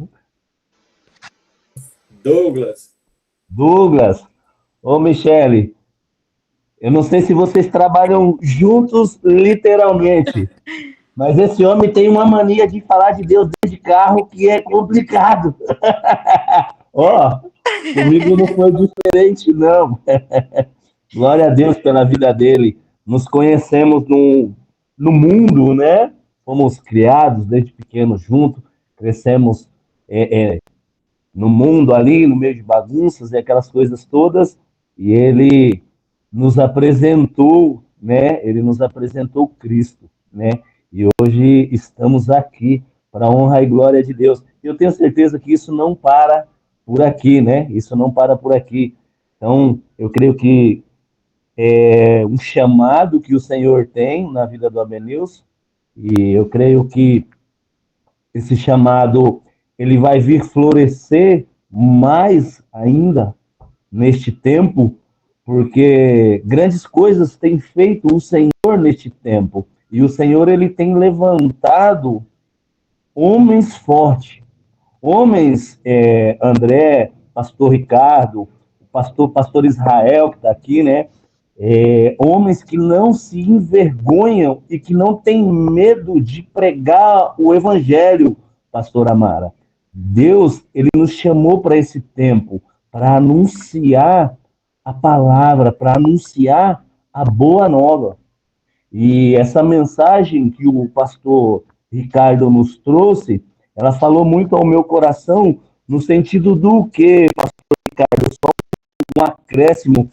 Douglas. Douglas. Ô, Michele, eu não sei se vocês trabalham juntos literalmente, mas esse homem tem uma mania de falar de Deus dentro de carro que é complicado. Ó, comigo não foi diferente, não. Glória a Deus pela vida dele. Nos conhecemos no mundo, né? Fomos criados desde pequenos juntos, crescemos no mundo ali, no meio de bagunças e aquelas coisas todas, e ele nos apresentou, né? Ele nos apresentou Cristo, né? E hoje estamos aqui para a honra e glória de Deus. Eu tenho certeza que isso não para por aqui, né? Isso não para por aqui. Então, eu creio que é um chamado que o Senhor tem na vida do Abenilson, e eu creio que esse chamado ele vai vir florescer mais ainda neste tempo, porque grandes coisas tem feito o Senhor neste tempo, e o Senhor ele tem levantado homens fortes, homens, André, pastor Ricardo, pastor Israel que está aqui, né? Homens que não se envergonham e que não têm medo de pregar o evangelho, pastor Amara. Deus, ele nos chamou para esse tempo, para anunciar a palavra, para anunciar a boa nova. E essa mensagem que o pastor Ricardo nos trouxe, ela falou muito ao meu coração, no sentido do que, pastor Ricardo, só um acréscimo,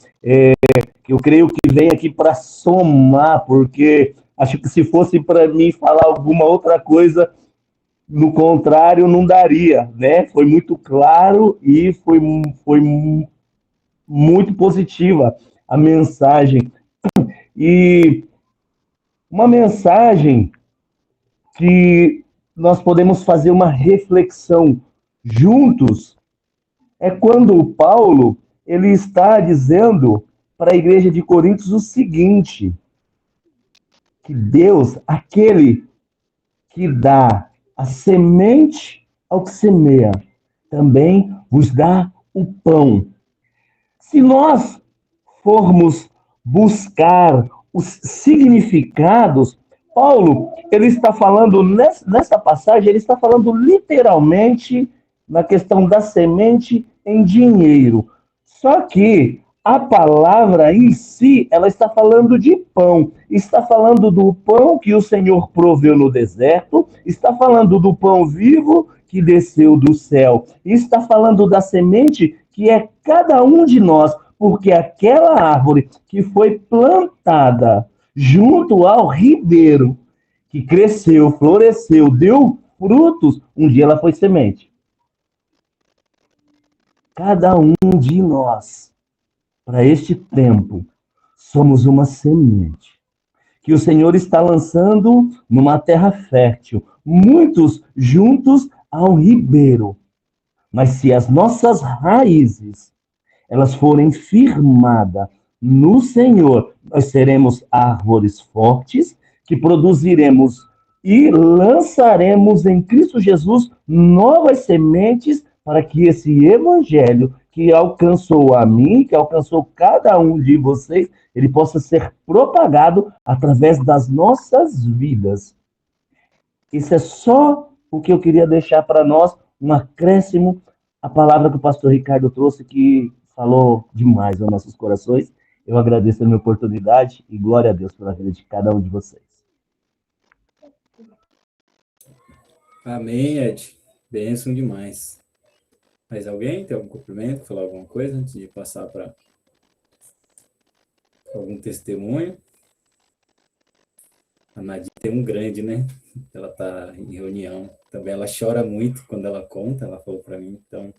que eu creio que vem aqui para somar, porque acho que se fosse para mim falar alguma outra coisa, no contrário, não daria, né? Foi muito claro e foi muito positiva a mensagem. E uma mensagem que nós podemos fazer uma reflexão juntos é quando o Paulo ele está dizendo para a igreja de Coríntios o seguinte, que Deus, aquele que dá a semente ao que semeia, também vos dá o pão. Se nós formos buscar os significados, Paulo, ele está falando, nessa passagem, ele está falando literalmente na questão da semente em dinheiro. Só que a palavra em si, ela está falando de pão. Está falando do pão que o Senhor proveu no deserto, está falando do pão vivo que desceu do céu, está falando da semente que é cada um de nós, porque aquela árvore que foi plantada junto ao ribeiro, que cresceu, floresceu, deu frutos, um dia ela foi semente. Cada um de nós, para este tempo, somos uma semente que o Senhor está lançando numa terra fértil, muitos juntos ao ribeiro. Mas se as nossas raízes elas forem firmadas no Senhor, nós seremos árvores fortes que produziremos e lançaremos em Cristo Jesus novas sementes para que esse evangelho que alcançou a mim, que alcançou cada um de vocês, ele possa ser propagado através das nossas vidas. Isso é só o que eu queria deixar para nós, um acréscimo, a palavra que o pastor Ricardo trouxe, que falou demais aos nossos corações. Eu agradeço a minha oportunidade e glória a Deus pela vida de cada um de vocês. Amém, Ed. Bênção demais. Mais alguém tem algum cumprimento, falar alguma coisa antes de passar para algum testemunho? A Nadia tem um grande, né? Ela está em reunião. Também ela chora muito quando ela conta, ela falou para mim, então...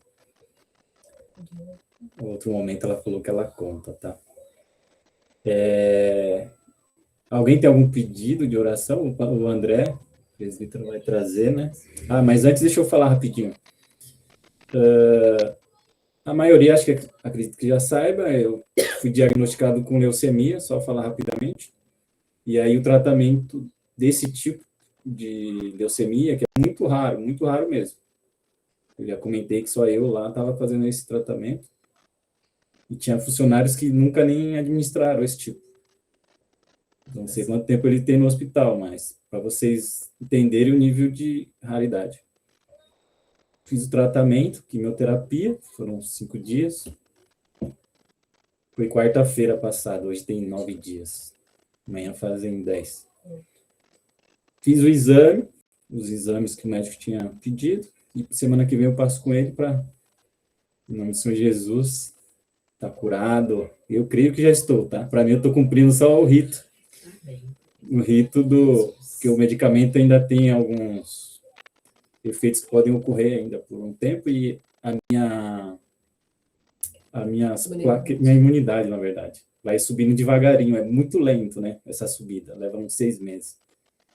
Em outro momento ela falou que ela conta, tá? Alguém tem algum pedido de oração? O André, o presbítero, vai trazer, né? Ah, mas antes deixa eu falar rapidinho. A maioria, acredito que já saiba, eu fui diagnosticado com leucemia, só falar rapidamente. E aí o tratamento desse tipo de leucemia, que é muito raro mesmo. Eu já comentei que só eu lá estava fazendo esse tratamento. E tinha funcionários que nunca nem administraram esse tipo. Não sei quanto tempo ele tem no hospital, mas para vocês entenderem o nível de raridade. Fiz o tratamento, quimioterapia, foram 5 dias. Foi quarta-feira passada, hoje tem 9 dias. Amanhã fazem 10. Fiz o exame, os exames que o médico tinha pedido, e semana que vem eu passo com ele para, em nome do Senhor Jesus, tá curado. Eu creio que já estou, tá? Para mim, eu estou cumprindo só o rito. O rito que o medicamento ainda tem alguns efeitos que podem ocorrer ainda por um tempo, e a minha imunidade, na verdade, vai subindo devagarinho, é muito lento, né? Essa subida, leva uns 6 meses,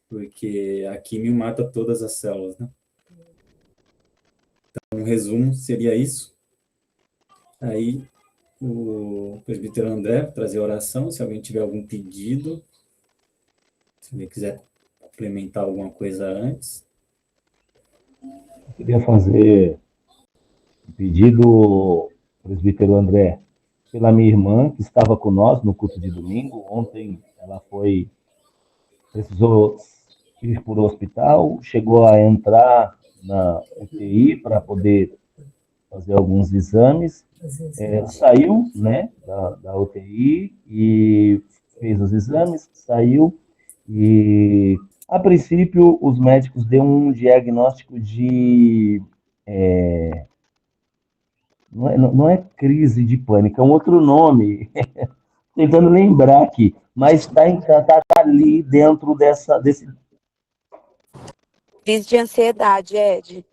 porque a quimio mata todas as células, né? Então, um resumo seria isso. Aí, o presbítero André trazer a oração, se alguém tiver algum pedido, se alguém quiser complementar alguma coisa antes. Eu queria fazer um pedido, presbítero André, pela minha irmã, que estava com nós no culto de domingo. Ontem ela precisou ir para o hospital, chegou a entrar na UTI para poder fazer alguns exames. Saiu, né, da UTI e fez os exames, saiu e, a princípio, os médicos deu um diagnóstico de... Não é crise de pânico, é um outro nome. Tentando lembrar aqui, mas está ali dentro desse... Crise de ansiedade, Ed.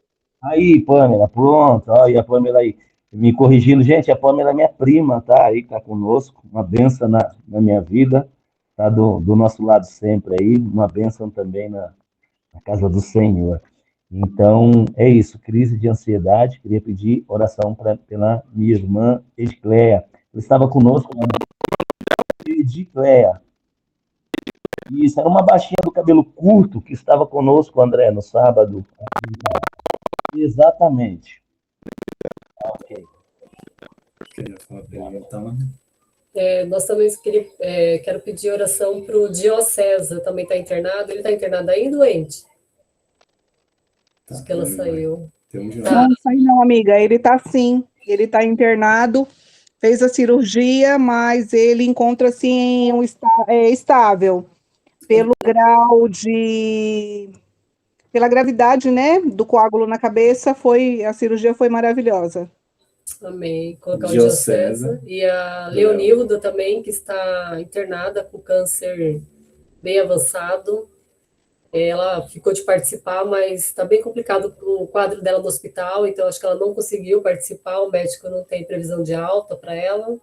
Aí, Pamela, pronto, aí a Pamela aí, me corrigindo. Gente, a Pamela é minha prima, tá? Aí, tá conosco, uma bênção na minha vida, tá do nosso lado sempre aí, uma bênção também na casa do Senhor. Então, é isso, crise de ansiedade. Queria pedir oração pela minha irmã Edicleia. Ela estava conosco, Edicleia. Isso, era uma baixinha do cabelo curto que estava conosco, André, no sábado. Exatamente. Ok. Queria falar pra ele, tá? Nós também quero pedir oração para o Diocesa, também está internado. Ele está internado aí, doente? Tá, Acho que ela saiu. Não saiu não, amiga. Ele está sim. Ele está internado, fez a cirurgia, mas ele encontra-se em estável pelo grau de... Pela gravidade, né, do coágulo na cabeça, a cirurgia foi maravilhosa. Amém. Colocar o Diocesa. Diocesa. E a Leonilda também, que está internada com câncer bem avançado. Ela ficou de participar, mas está bem complicado o quadro dela no hospital, então acho que ela não conseguiu participar, o médico não tem previsão de alta para ela.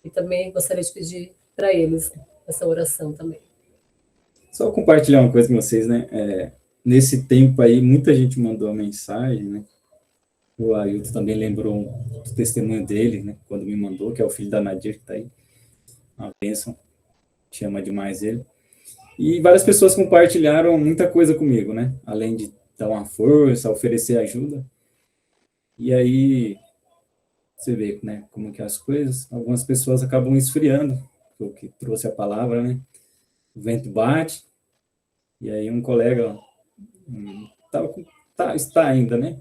E também gostaria de pedir para eles essa oração também. Só compartilhar uma coisa com vocês, né? Nesse tempo aí, muita gente mandou mensagem, né? O Ailton também lembrou do testemunho dele, né? Quando me mandou, que é o filho da Nadir, que tá aí. Uma bênção. Te ama demais ele. E várias pessoas compartilharam muita coisa comigo, né? Além de dar uma força, oferecer ajuda. E aí, você vê, né? Como que é as coisas. Algumas pessoas acabam esfriando, o que trouxe a palavra, né? O vento bate. E aí um colega está ainda, né?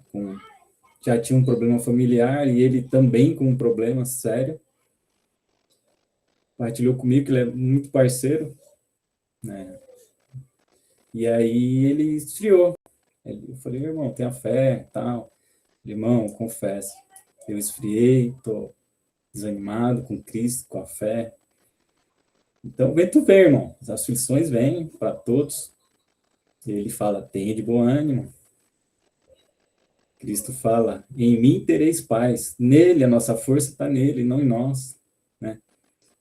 Já tinha um problema familiar e ele também com um problema sério. Partilhou comigo que ele é muito parceiro, né? E aí ele esfriou. Eu falei, irmão, tenha fé, tal. Irmão, confesso, eu esfriei, tô desanimado com Cristo, com a fé. Então, vem tu ver, irmão. As aflições vêm para todos. E ele fala, tenha de bom ânimo. Cristo fala, em mim tereis paz. Nele, a nossa força está nele, não em nós, né?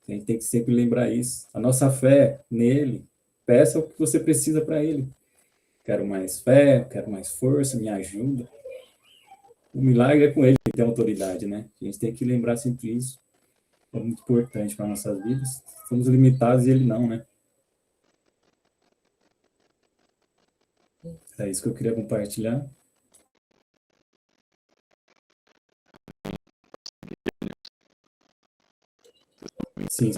A gente tem que sempre lembrar isso. A nossa fé nele, peça o que você precisa para ele. Quero mais fé, quero mais força, me ajuda. O milagre é com ele que tem autoridade, né? A gente tem que lembrar sempre isso. É muito importante para nossas vidas. Somos limitados e ele não, né? É isso que eu queria compartilhar. Sim.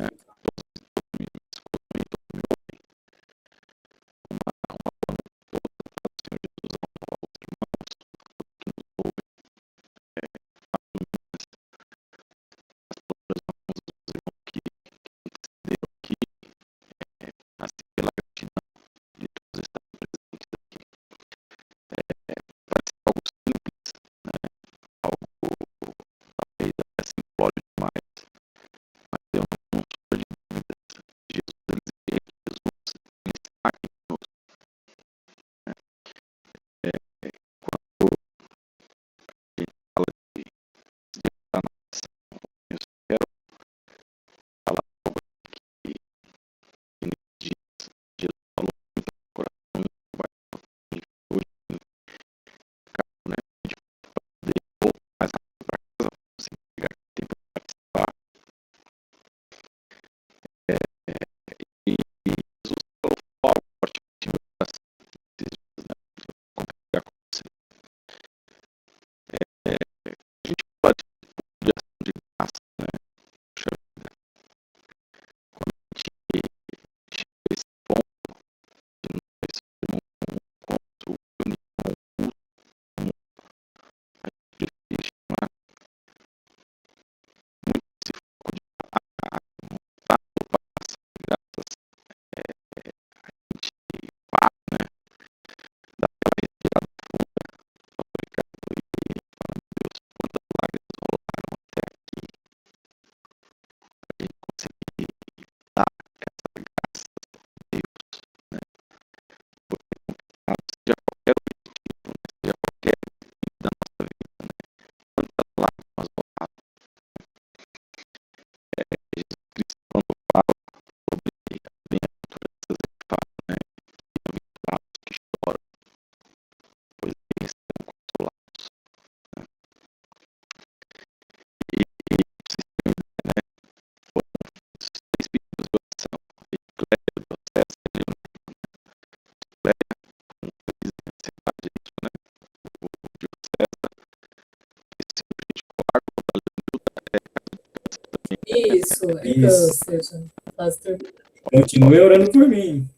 Isso, é Isso. câncer. Já. Quase terminou. Continue orando por mim.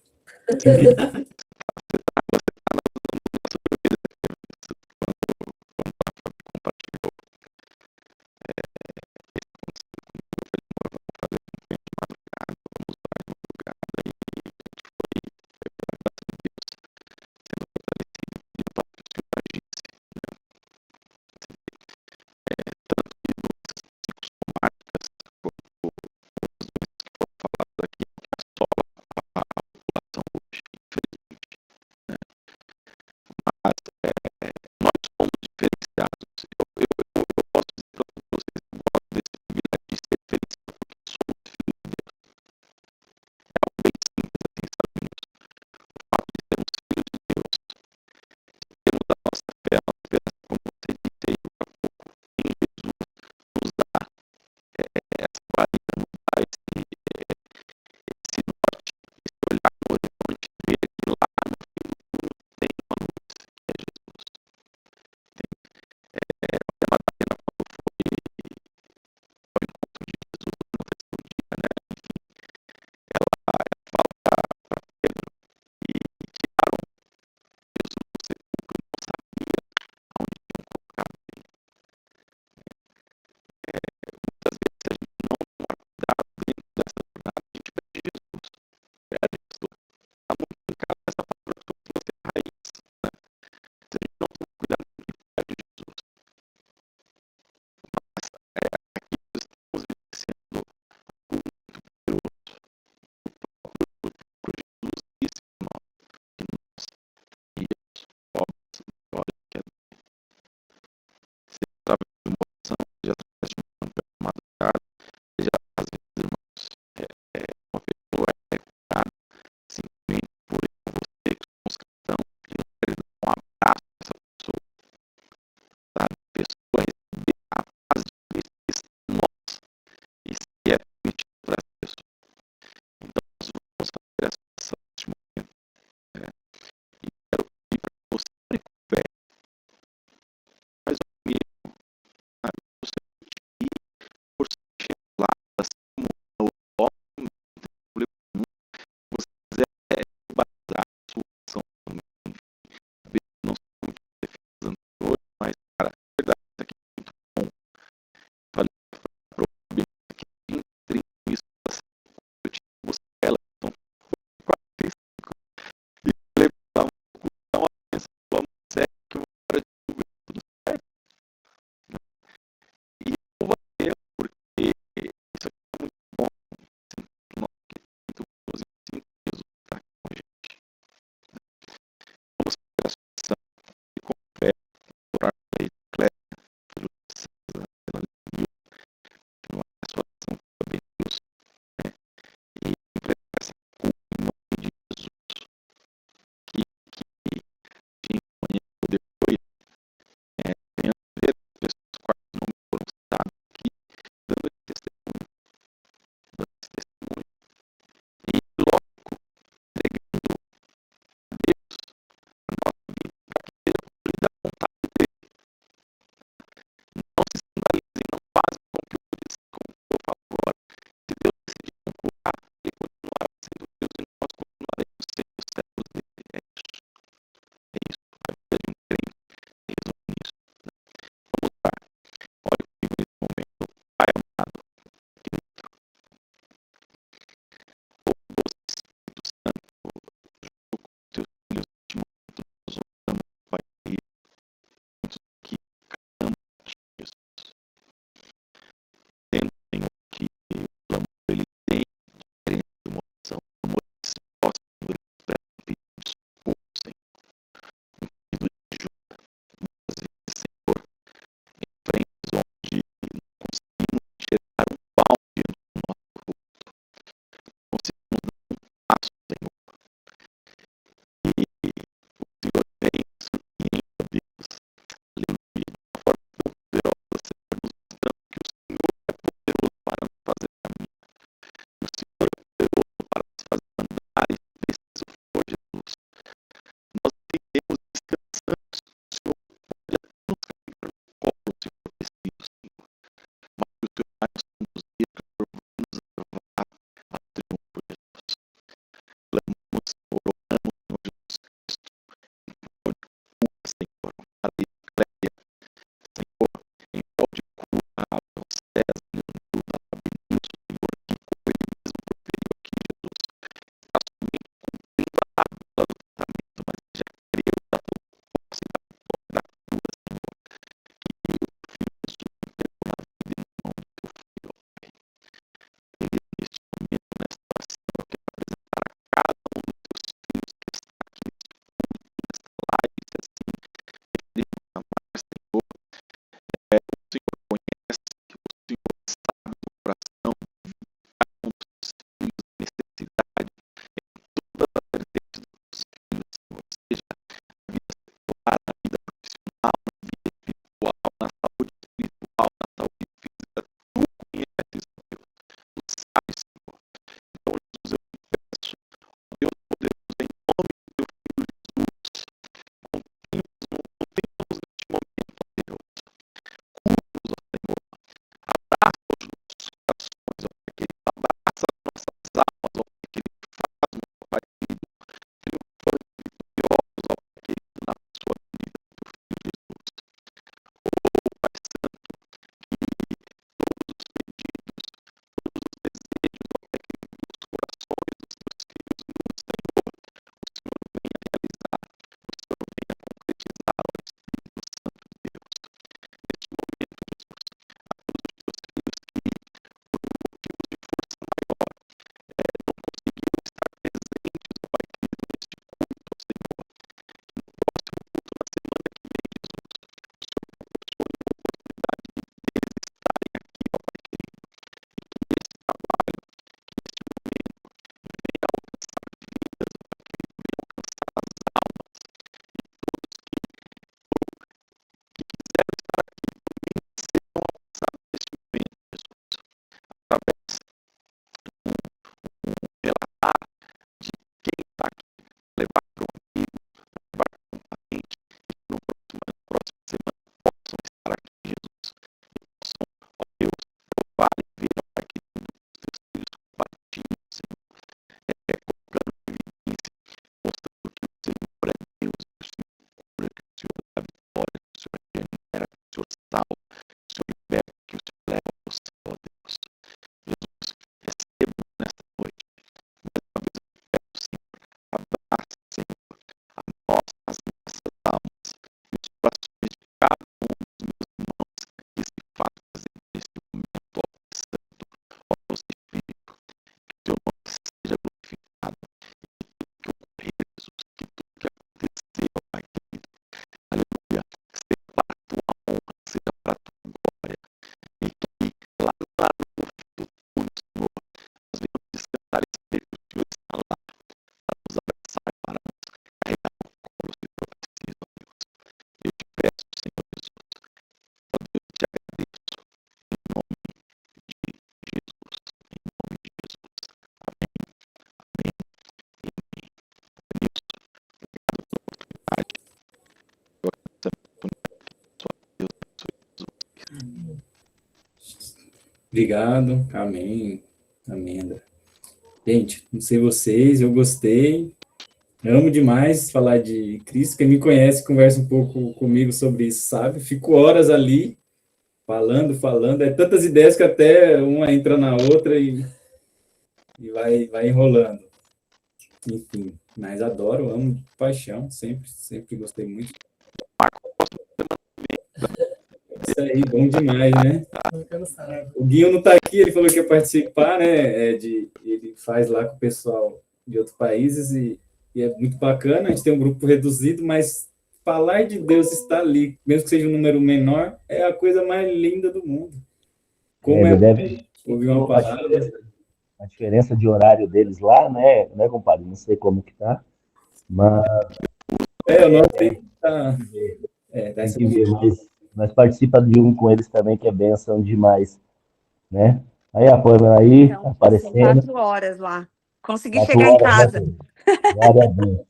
Obrigado. Amém. Amém, André. Gente, não sei vocês, eu gostei. Amo demais falar de Cristo. Quem me conhece, conversa um pouco comigo sobre isso, sabe? Fico horas ali, falando. É tantas ideias que até uma entra na outra e vai enrolando. Enfim, mas adoro, amo de paixão, sempre gostei muito. Isso aí, bom demais, né? O Guinho não está aqui, ele falou que ia participar, né? Ele faz lá com o pessoal de outros países e é muito bacana. A gente tem um grupo reduzido, mas falar de Deus está ali, mesmo que seja um número menor, é a coisa mais linda do mundo. Como Ele deve ouvir uma palavra. a diferença de horário deles lá, né, compadre? Não sei como que tá, mas o nosso tempo tá. Tem que ver, mas participa de um com eles também, que é benção demais, né? Aí a Pâmela aí, Então, aparecendo. 4 horas lá. Consegui 4 chegar em horas, casa. né? Glória a Deus.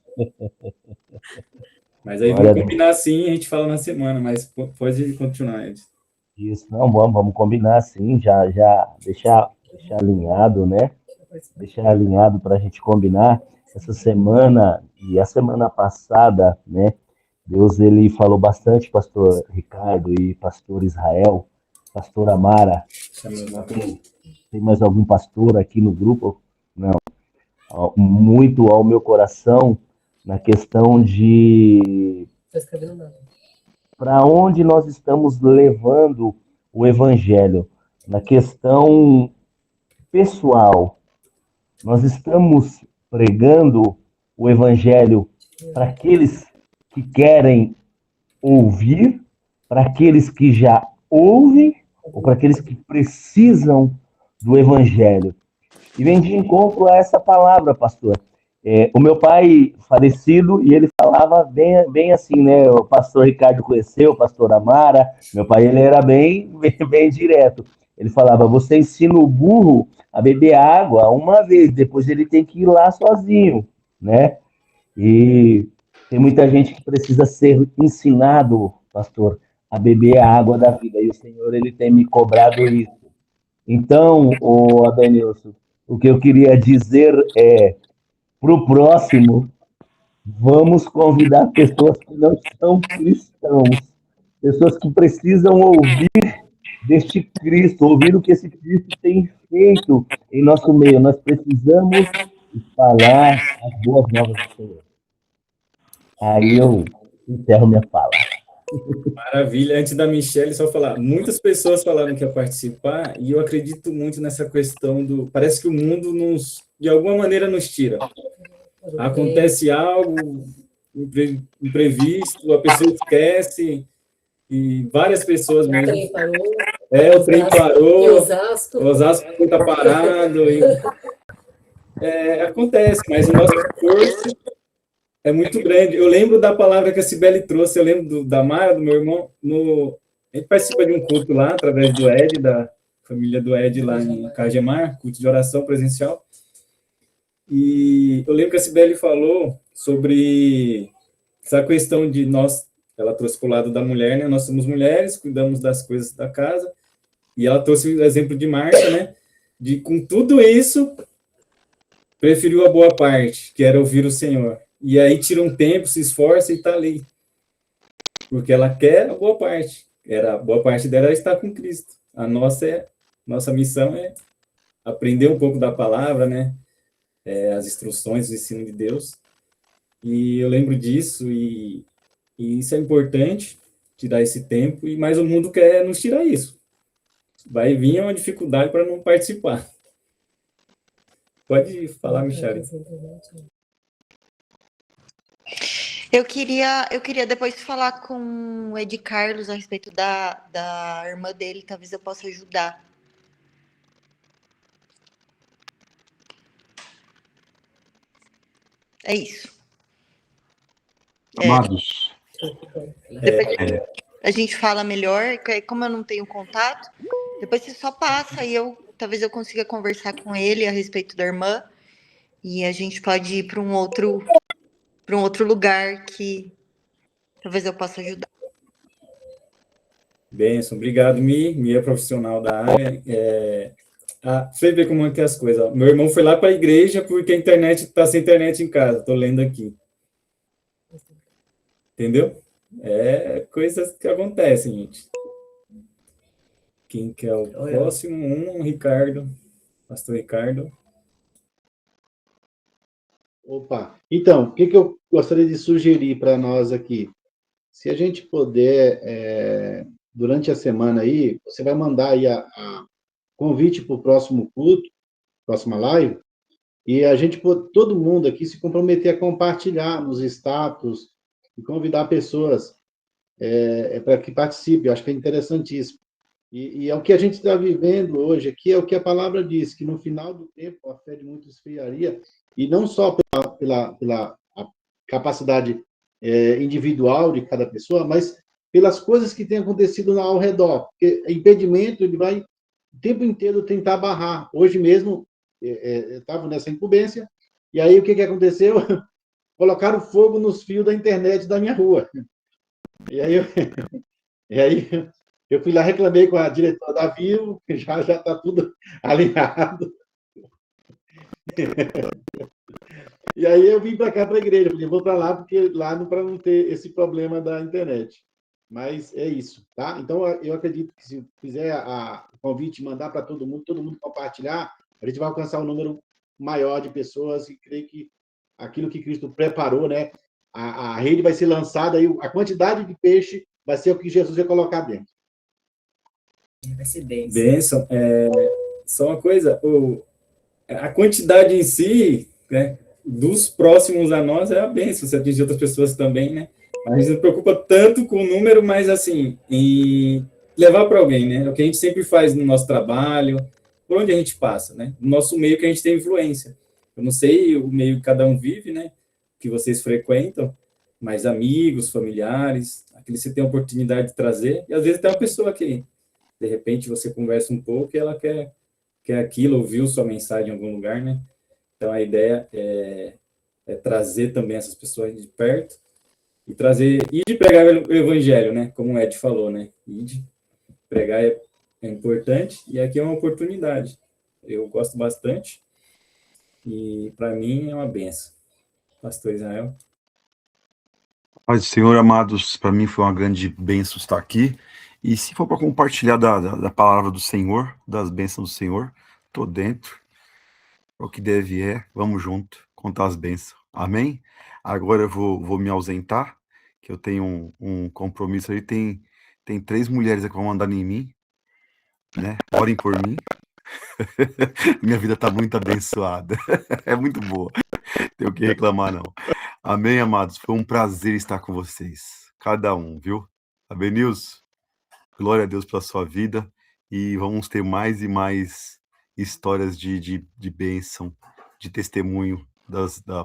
Mas aí vamos combinar sim, a gente fala na semana, mas pode continuar, Ed. Isso, não, vamos combinar sim, já deixar alinhado, né? Deixar alinhado para a gente combinar essa semana e a semana passada, né? Deus, ele falou bastante, pastor Ricardo e pastor Israel, pastor Amara. Tem mais algum pastor aqui no grupo? Não. Muito ao meu coração na questão de para onde nós estamos levando o evangelho, na questão pessoal. Nós estamos pregando o evangelho para aqueles que querem ouvir, para aqueles que já ouvem, ou para aqueles que precisam do evangelho. E vem de encontro a essa palavra, pastor. O meu pai falecido, e ele falava bem assim, né? O pastor Ricardo conheceu, o pastor Amara. Meu pai, ele era bem direto. Ele falava, você ensina o burro a beber água uma vez, depois ele tem que ir lá sozinho, né? E tem muita gente que precisa ser ensinado, pastor, a beber a água da vida. E o Senhor, ele tem me cobrado isso. Então, Adenilson, o que eu queria dizer é, para o próximo, vamos convidar pessoas que não são cristãos, pessoas que precisam ouvir deste Cristo, ouvir o que esse Cristo tem feito em nosso meio. Nós precisamos falar as boas novas do Senhor. Aí eu encerro minha fala. Maravilha. Antes da Michelle, só falar, muitas pessoas falaram que ia participar e eu acredito muito nessa questão parece que o mundo de alguma maneira nos tira. Acontece algo imprevisto, a pessoa esquece e várias pessoas mesmo. O trem parou. E Osasco está parado. Acontece, mas o nosso esforço é muito grande. Eu lembro da palavra que a Cibele trouxe, eu lembro da Mara, do meu irmão, a gente participa de um culto lá, através do Ed, da família do Ed lá em Cajamar, culto de oração presencial, e eu lembro que a Cibele falou sobre essa questão de ela trouxe para o lado da mulher, né? Nós somos mulheres, cuidamos das coisas da casa, e ela trouxe o exemplo de Marta, né? De, com tudo isso, preferiu a boa parte, que era ouvir o Senhor. E aí tira um tempo, se esforça e está ali. Porque ela quer a boa parte. A boa parte dela é estar com Cristo. Nossa missão é aprender um pouco da palavra, né? As instruções, o ensino de Deus. E eu lembro disso, e isso é importante, tirar esse tempo, mas o mundo quer nos tirar isso. Vai vir uma dificuldade para não participar. Pode falar, Michelle. Eu queria depois falar com o Ed Carlos a respeito da irmã dele, talvez eu possa ajudar. É isso. Amados. Depois a gente fala melhor, como eu não tenho contato, depois você só passa e talvez eu consiga conversar com ele a respeito da irmã e a gente pode ir para um outro lugar que talvez eu possa ajudar. Benção, obrigado, Mi é profissional da área. Você vê como é que é as coisas. Ó. Meu irmão foi lá para a igreja porque a internet está sem internet em casa. Estou lendo aqui. Entendeu? É coisas que acontecem, gente. Quem que é o próximo? Ricardo. Pastor Ricardo. Opa, então, o que eu gostaria de sugerir para nós aqui? Se a gente puder, durante a semana aí, você vai mandar aí a convite para o próximo culto, próxima live, e a gente, todo mundo aqui, se comprometer a compartilhar nos status e convidar pessoas para que participem. Eu acho que é interessantíssimo. E é o que a gente está vivendo hoje aqui, é o que a palavra diz, que no final do tempo a fé de muitos esfriaria, e não só pela a capacidade individual de cada pessoa, mas pelas coisas que têm acontecido ao redor. Porque impedimento, ele vai o tempo inteiro tentar barrar. Hoje mesmo, eu estava nessa incumbência, e aí o que aconteceu? Colocaram fogo nos fios da internet da minha rua. E aí eu fui lá, reclamei com a diretora da Vivo, que já está tudo alinhado. E aí eu vim para cá, para a igreja. Falei, vou para lá, porque lá para não ter esse problema da internet. Mas é isso, tá? Então, eu acredito que se fizer o convite, mandar para todo mundo compartilhar, a gente vai alcançar um número maior de pessoas e creio que aquilo que Cristo preparou, né? A rede vai ser lançada e a quantidade de peixe vai ser o que Jesus vai colocar dentro. Vai ser bênção. Benção. Só uma coisa, a quantidade em si, né, dos próximos a nós é a bênção, se atingir outras pessoas também, né? A gente não se preocupa tanto com o número, mas assim, em levar para alguém, né? É o que a gente sempre faz no nosso trabalho, por onde a gente passa, né? No nosso meio que a gente tem influência. Eu não sei o meio que cada um vive, né? Que vocês frequentam, mas amigos, familiares, aquele que você tem a oportunidade de trazer, e às vezes tem uma pessoa que, de repente, você conversa um pouco e ela quer aquilo, ouviu sua mensagem em algum lugar, né? Então, a ideia é trazer também essas pessoas de perto e de pregar o evangelho, né? Como o Ed falou, né? E de pregar é importante e aqui é uma oportunidade. Eu gosto bastante e, para mim, é uma benção. Pastor Israel. Paz do Senhor, amados, para mim foi uma grande bênção estar aqui. E se for para compartilhar da palavra do Senhor, das bênçãos do Senhor, estou dentro. O que deve vamos junto, contar as bênçãos. Amém? Agora eu vou me ausentar, que eu tenho um compromisso aí. Tem 3 mulheres que vão mandar em mim, né? Orem por mim. Minha vida está muito abençoada. É muito boa. Tenho que reclamar, não. Amém, amados? Foi um prazer estar com vocês. Cada um, viu? Amém, Nilson? Glória a Deus pela sua vida. E vamos ter mais e mais histórias de bênção, de testemunho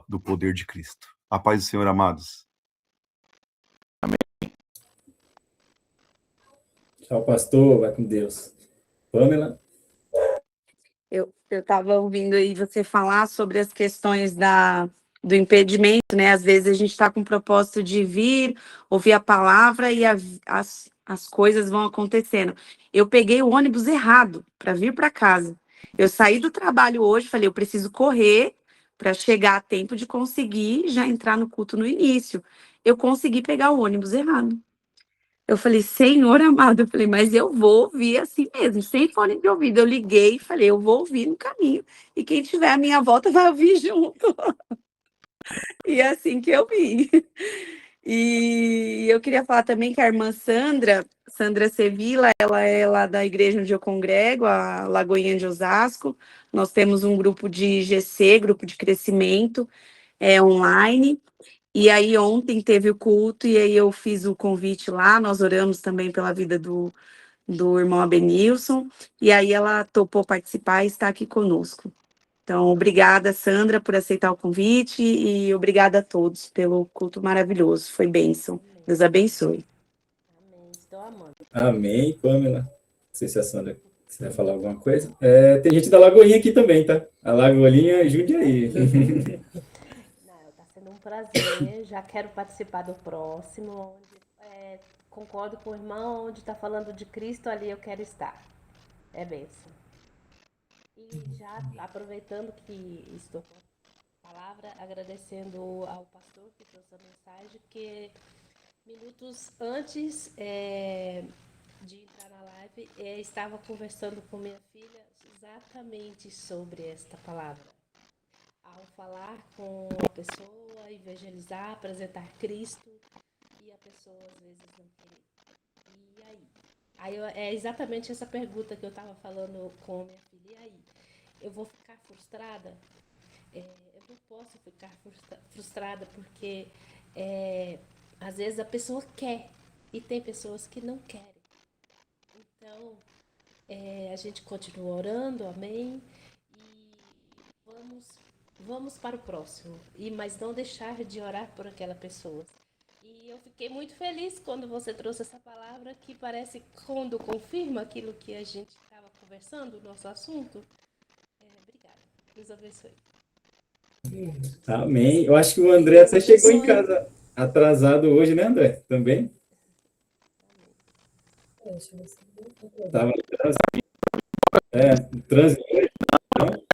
do poder de Cristo. A paz do Senhor, amados. Amém. Tchau, pastor. Vai com Deus. Pamela? Eu estava ouvindo aí você falar sobre as questões do impedimento, né? Às vezes a gente está com o propósito de vir, ouvir a palavra e as coisas vão acontecendo. Eu peguei o ônibus errado para vir para casa. Eu saí do trabalho hoje, falei, eu preciso correr para chegar a tempo de conseguir já entrar no culto no início. Eu consegui pegar o ônibus errado. Eu falei, Senhor amado, eu falei, mas eu vou ouvir assim mesmo, sem fone de ouvido. Eu liguei e falei, eu vou ouvir no caminho. E quem tiver a minha volta vai ouvir junto. E é assim que eu vim. E eu queria falar também que a irmã Sandra Sevilla, ela é lá da igreja onde eu congrego, a Lagoinha de Osasco. Nós temos um grupo de GC, grupo de crescimento, online. E aí ontem teve o culto e aí eu fiz o convite lá, nós oramos também pela vida do irmão Abenilson, e aí ela topou participar e está aqui conosco. Então, obrigada, Sandra, por aceitar o convite e obrigada a todos pelo culto maravilhoso. Foi bênção. Deus abençoe. Amém. Estou amando. Amém, Pamela. Não sei se a Sandra quiser falar alguma coisa. Tem gente da Lagoinha aqui também, tá? A Lagoinha ajude aí. Não, está sendo um prazer. Já quero participar do próximo, onde concordo com o irmão, onde está falando de Cristo, ali eu quero estar. É bênção. E já aproveitando que estou com a palavra, agradecendo ao pastor que trouxe a mensagem, que minutos antes de entrar na live, estava conversando com minha filha exatamente sobre esta palavra. Ao falar com a pessoa, evangelizar, apresentar Cristo, e a pessoa às vezes não querer. E aí? É exatamente essa pergunta que eu estava falando com minha filha. E aí? Eu vou ficar frustrada? Eu não posso ficar frustrada porque às vezes a pessoa quer e tem pessoas que não querem. Então, a gente continua orando, amém? E vamos para o próximo. Mas não deixar de orar por aquela pessoa. E eu fiquei muito feliz quando você trouxe essa palavra, que parece quando confirma aquilo que a gente estava conversando, o nosso assunto. Obrigada. Deus abençoe. Amém. Eu acho que o André até chegou em casa atrasado hoje, né, André? Também? Estava no trânsito. No trânsito hoje, não?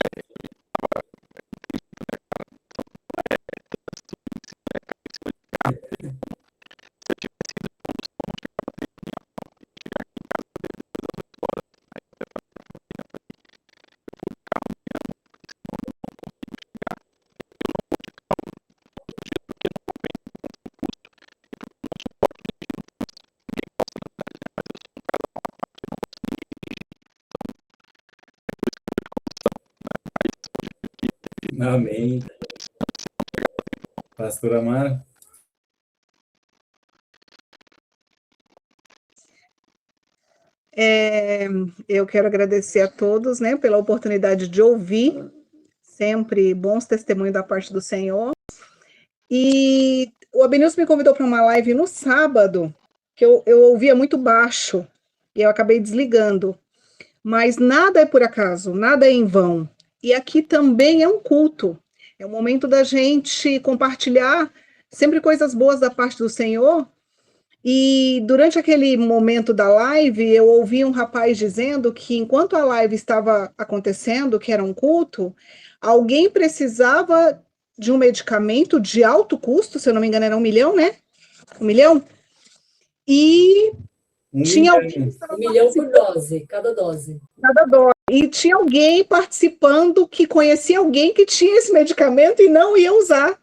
Amém. Pastor Amaro. Eu quero agradecer a todos, né, pela oportunidade de ouvir, sempre bons testemunhos da parte do Senhor. E o Abenilson me convidou para uma live no sábado, que eu ouvia muito baixo, e eu acabei desligando. Mas nada é por acaso, nada é em vão. E aqui também é um culto, é o momento da gente compartilhar sempre coisas boas da parte do Senhor. E durante aquele momento da live, eu ouvi um rapaz dizendo que enquanto a live estava acontecendo, que era um culto, alguém precisava de um medicamento de alto custo, se eu não me engano era 1 milhão, né? 1 milhão? E tinha alguém que estava 1 milhão por dose, cada dose. Cada dose. E tinha alguém participando que conhecia alguém que tinha esse medicamento e não ia usar.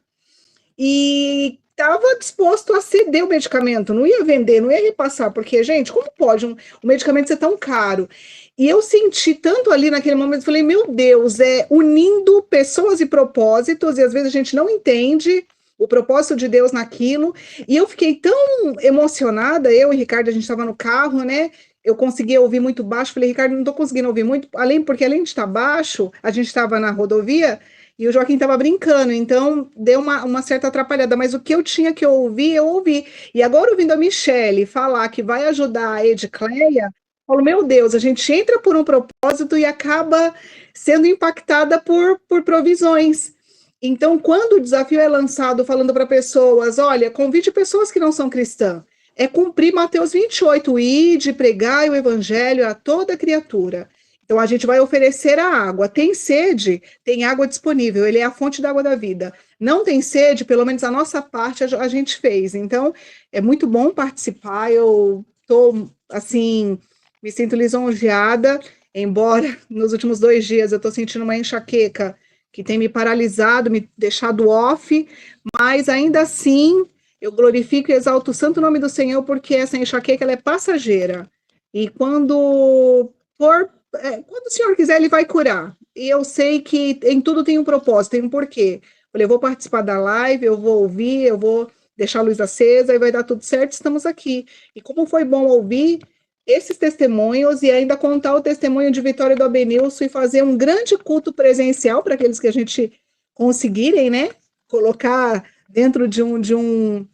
E estava disposto a ceder o medicamento, não ia vender, não ia repassar, porque, gente, como pode um medicamento ser tão caro? E eu senti tanto ali naquele momento, falei, meu Deus, unindo pessoas e propósitos, e às vezes a gente não entende o propósito de Deus naquilo, e eu fiquei tão emocionada, eu e Ricardo, a gente estava no carro, né, eu conseguia ouvir muito baixo, falei, Ricardo, não estou conseguindo ouvir muito, porque além de estar baixo, a gente estava na rodovia, e o Joaquim estava brincando, então deu uma certa atrapalhada, mas o que eu tinha que ouvir, eu ouvi. E agora, ouvindo a Michele falar que vai ajudar a Edicleia, eu falo, meu Deus, a gente entra por um propósito e acaba sendo impactada por provisões. Então, quando o desafio é lançado falando para pessoas, olha, convide pessoas que não são cristãs, é cumprir Mateus 28, ide, pregai o evangelho a toda criatura. Então, a gente vai oferecer a água. Tem sede? Tem água disponível. Ele é a fonte da água da vida. Não tem sede? Pelo menos a nossa parte a gente fez. Então, é muito bom participar. Eu estou, assim, me sinto lisonjeada, embora nos últimos 2 dias eu estou sentindo uma enxaqueca que tem me paralisado, me deixado off, mas ainda assim, eu glorifico e exalto o santo nome do Senhor, porque essa enxaqueca ela é passageira. E quando o Senhor quiser, Ele vai curar. E eu sei que em tudo tem um propósito, tem um porquê. Falei, eu vou participar da live, eu vou ouvir, eu vou deixar a luz acesa e vai dar tudo certo, estamos aqui. E como foi bom ouvir esses testemunhos e ainda contar o testemunho de Vitória do Abenilson e fazer um grande culto presencial para aqueles que a gente conseguirem, né? Colocar dentro de um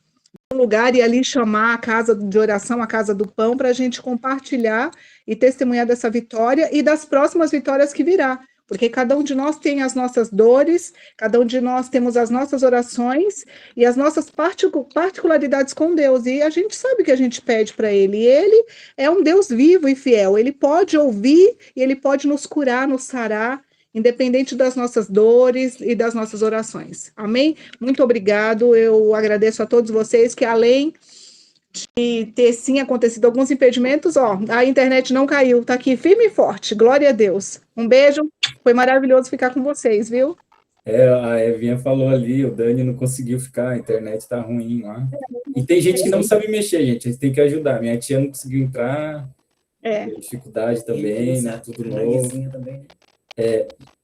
lugar e ali chamar a casa de oração, a casa do pão, para a gente compartilhar e testemunhar dessa vitória e das próximas vitórias que virá. porque cada um de nós tem as nossas dores, cada um de nós temos as nossas orações e as nossas particularidades com Deus, e a gente sabe que a gente pede para Ele, e Ele é um Deus vivo e fiel, Ele pode ouvir e Ele pode nos curar, nos sarar, independente das nossas dores e das nossas orações. Amém? Muito obrigado, eu agradeço a todos vocês que, além de ter sim acontecido alguns impedimentos, ó, a internet não caiu, tá aqui firme e forte, glória a Deus. Um beijo, foi maravilhoso ficar com vocês, viu? A Evinha falou ali, o Dani não conseguiu ficar, a internet tá ruim lá. E tem gente que não sabe mexer, gente, a gente tem que ajudar. Minha tia não conseguiu entrar, teve dificuldade também, né, tudo novo.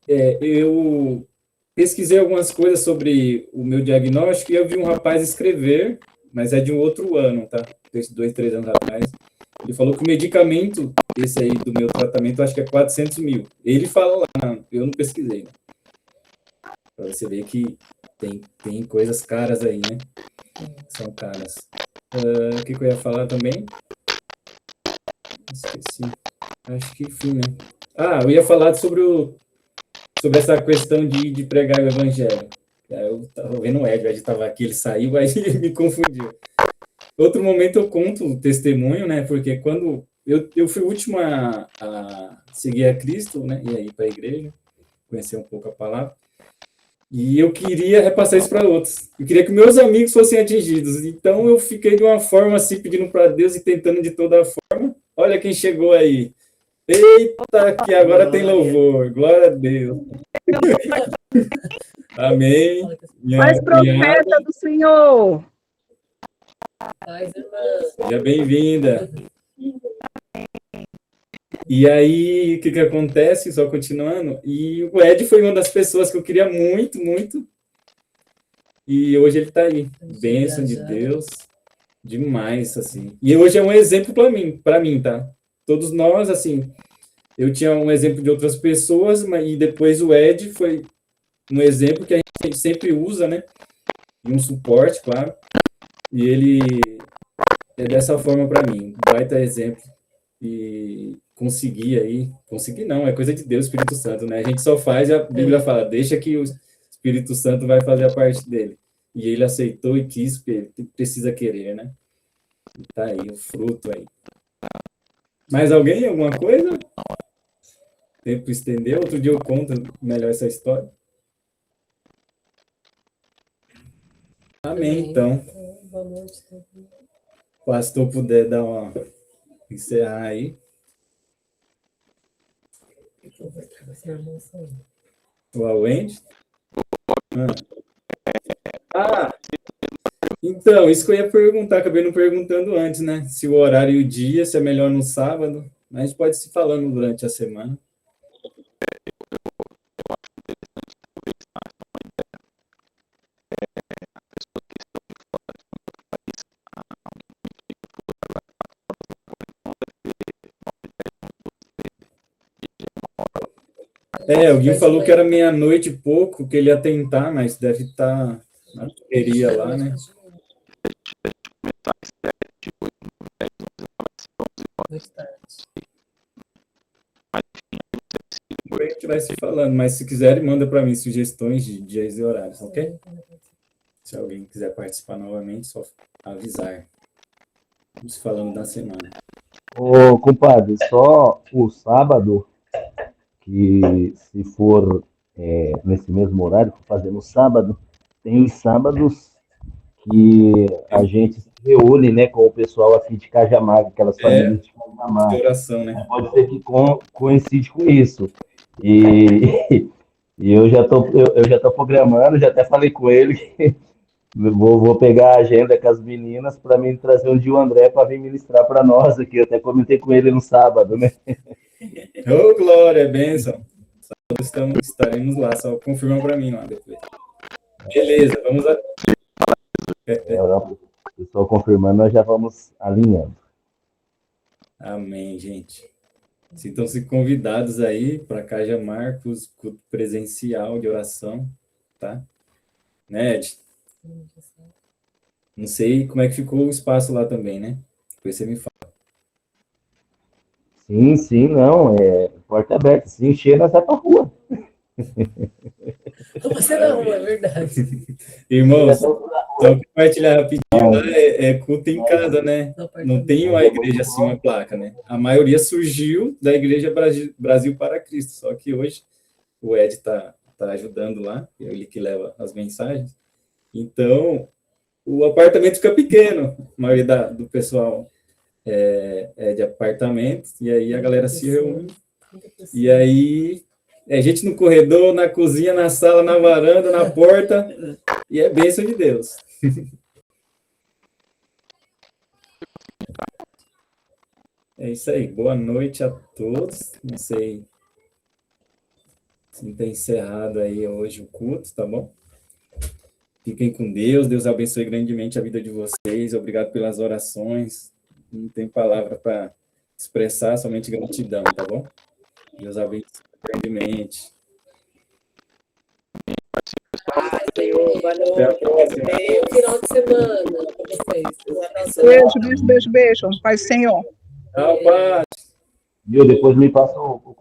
Eu pesquisei algumas coisas sobre o meu diagnóstico e eu vi um rapaz escrever, mas é de um outro ano, tá? 2, 3 anos atrás. Ele falou que o medicamento, esse aí do meu tratamento, acho que é 400 mil. Ele fala lá, eu não pesquisei, né? Pra você ver que tem coisas caras aí, né? São caras. O que eu ia falar também? Esqueci. Acho que fim, né? Eu ia falar sobre essa questão de pregar o evangelho. Eu estava vendo o Ed estava aqui, ele saiu, aí me confundiu. Outro momento eu conto o testemunho, né? Porque quando eu fui o último a seguir a Cristo, né? E aí para a igreja, conhecer um pouco a palavra. E eu queria repassar isso para outros. Eu queria que meus amigos fossem atingidos. Então eu fiquei de uma forma assim, pedindo para Deus e tentando de toda forma. Olha quem chegou aí. Eita, que agora tem louvor. Glória a Deus. Amém. Mas profeta do Senhor. Seja bem-vinda. E aí, o que acontece? Só continuando. E o Ed foi uma das pessoas que eu queria muito, muito. E hoje ele está aí. Bênção de Deus. Demais, assim. E hoje é um exemplo para mim, tá? Todos nós, assim, eu tinha um exemplo de outras pessoas, e depois o Ed foi um exemplo que a gente sempre usa, né? E um suporte, claro. E ele é dessa forma para mim, baita exemplo. E conseguir não, é coisa de Deus, Espírito Santo, né? A gente só faz e a Bíblia fala, deixa que o Espírito Santo vai fazer a parte dele. E ele aceitou e quis, porque ele precisa querer, né? E tá aí, o fruto aí. Mais alguém? Alguma coisa? Tempo estendeu? Outro dia eu conto melhor essa história. Amém, então. Boa noite. O pastor puder dar uma... encerrar aí. O Wendy? Então, isso que eu ia perguntar, acabei não perguntando antes, né? Se o horário e o dia, se é melhor no sábado, mas a gente pode se falando durante a semana. O Gui falou que era meia-noite e pouco, que ele ia tentar, mas deve estar na correria lá, né? A gente vai se falando, mas se quiserem, manda para mim sugestões de dias e horários, ok? Se alguém quiser participar novamente, só avisar. Vamos falando da semana. Ô, compadre, só o sábado, que se for nesse mesmo horário, for fazer no sábado, tem os sábados que a gente se reúne, né, com o pessoal aqui de Cajamar, aquelas famílias de Cajamar. De oração, né? Pode ser que coincide com isso. E eu já tô programando, já até falei com ele que vou pegar a agenda com as meninas para mim trazer um dia o André para vir ministrar para nós aqui. Eu até comentei com ele no sábado, né? Ô, glória, bênção. Sábado estaremos lá, só confirma para mim lá depois. Beleza, vamos a... O pessoal confirmando, nós já vamos alinhando. Amém, gente. Sintam-se convidados aí para Cajamar, culto presencial de oração, tá? Né, Ed? Não sei como é que ficou o espaço lá também, né? Depois você me fala. Sim, não, porta aberta. Se encher, nós vai pra rua. Você não, é verdade. Irmãos, só compartilhar rapidinho, lá é culto em casa, né? Não tem uma igreja assim, uma placa, né? A maioria surgiu da Igreja Brasil para Cristo, só que hoje o Ed tá ajudando lá, ele que leva as mensagens. Então, o apartamento fica pequeno, a maioria do pessoal é de apartamento, e aí a galera se reúne, e aí é gente no corredor, na cozinha, na sala, na varanda, na porta, e é bênção de Deus. É isso aí, boa noite a todos, não sei se tem encerrado aí hoje o culto, tá bom? Fiquem com Deus, Deus abençoe grandemente a vida de vocês, obrigado pelas orações, não tem palavra para expressar, somente gratidão, tá bom? Deus abençoe grandemente. Senhor, boa noite. Até a próxima. Bom final de semana para vocês. Beijo. Paz do Senhor. Tchau, paz. Viu? Depois me passa o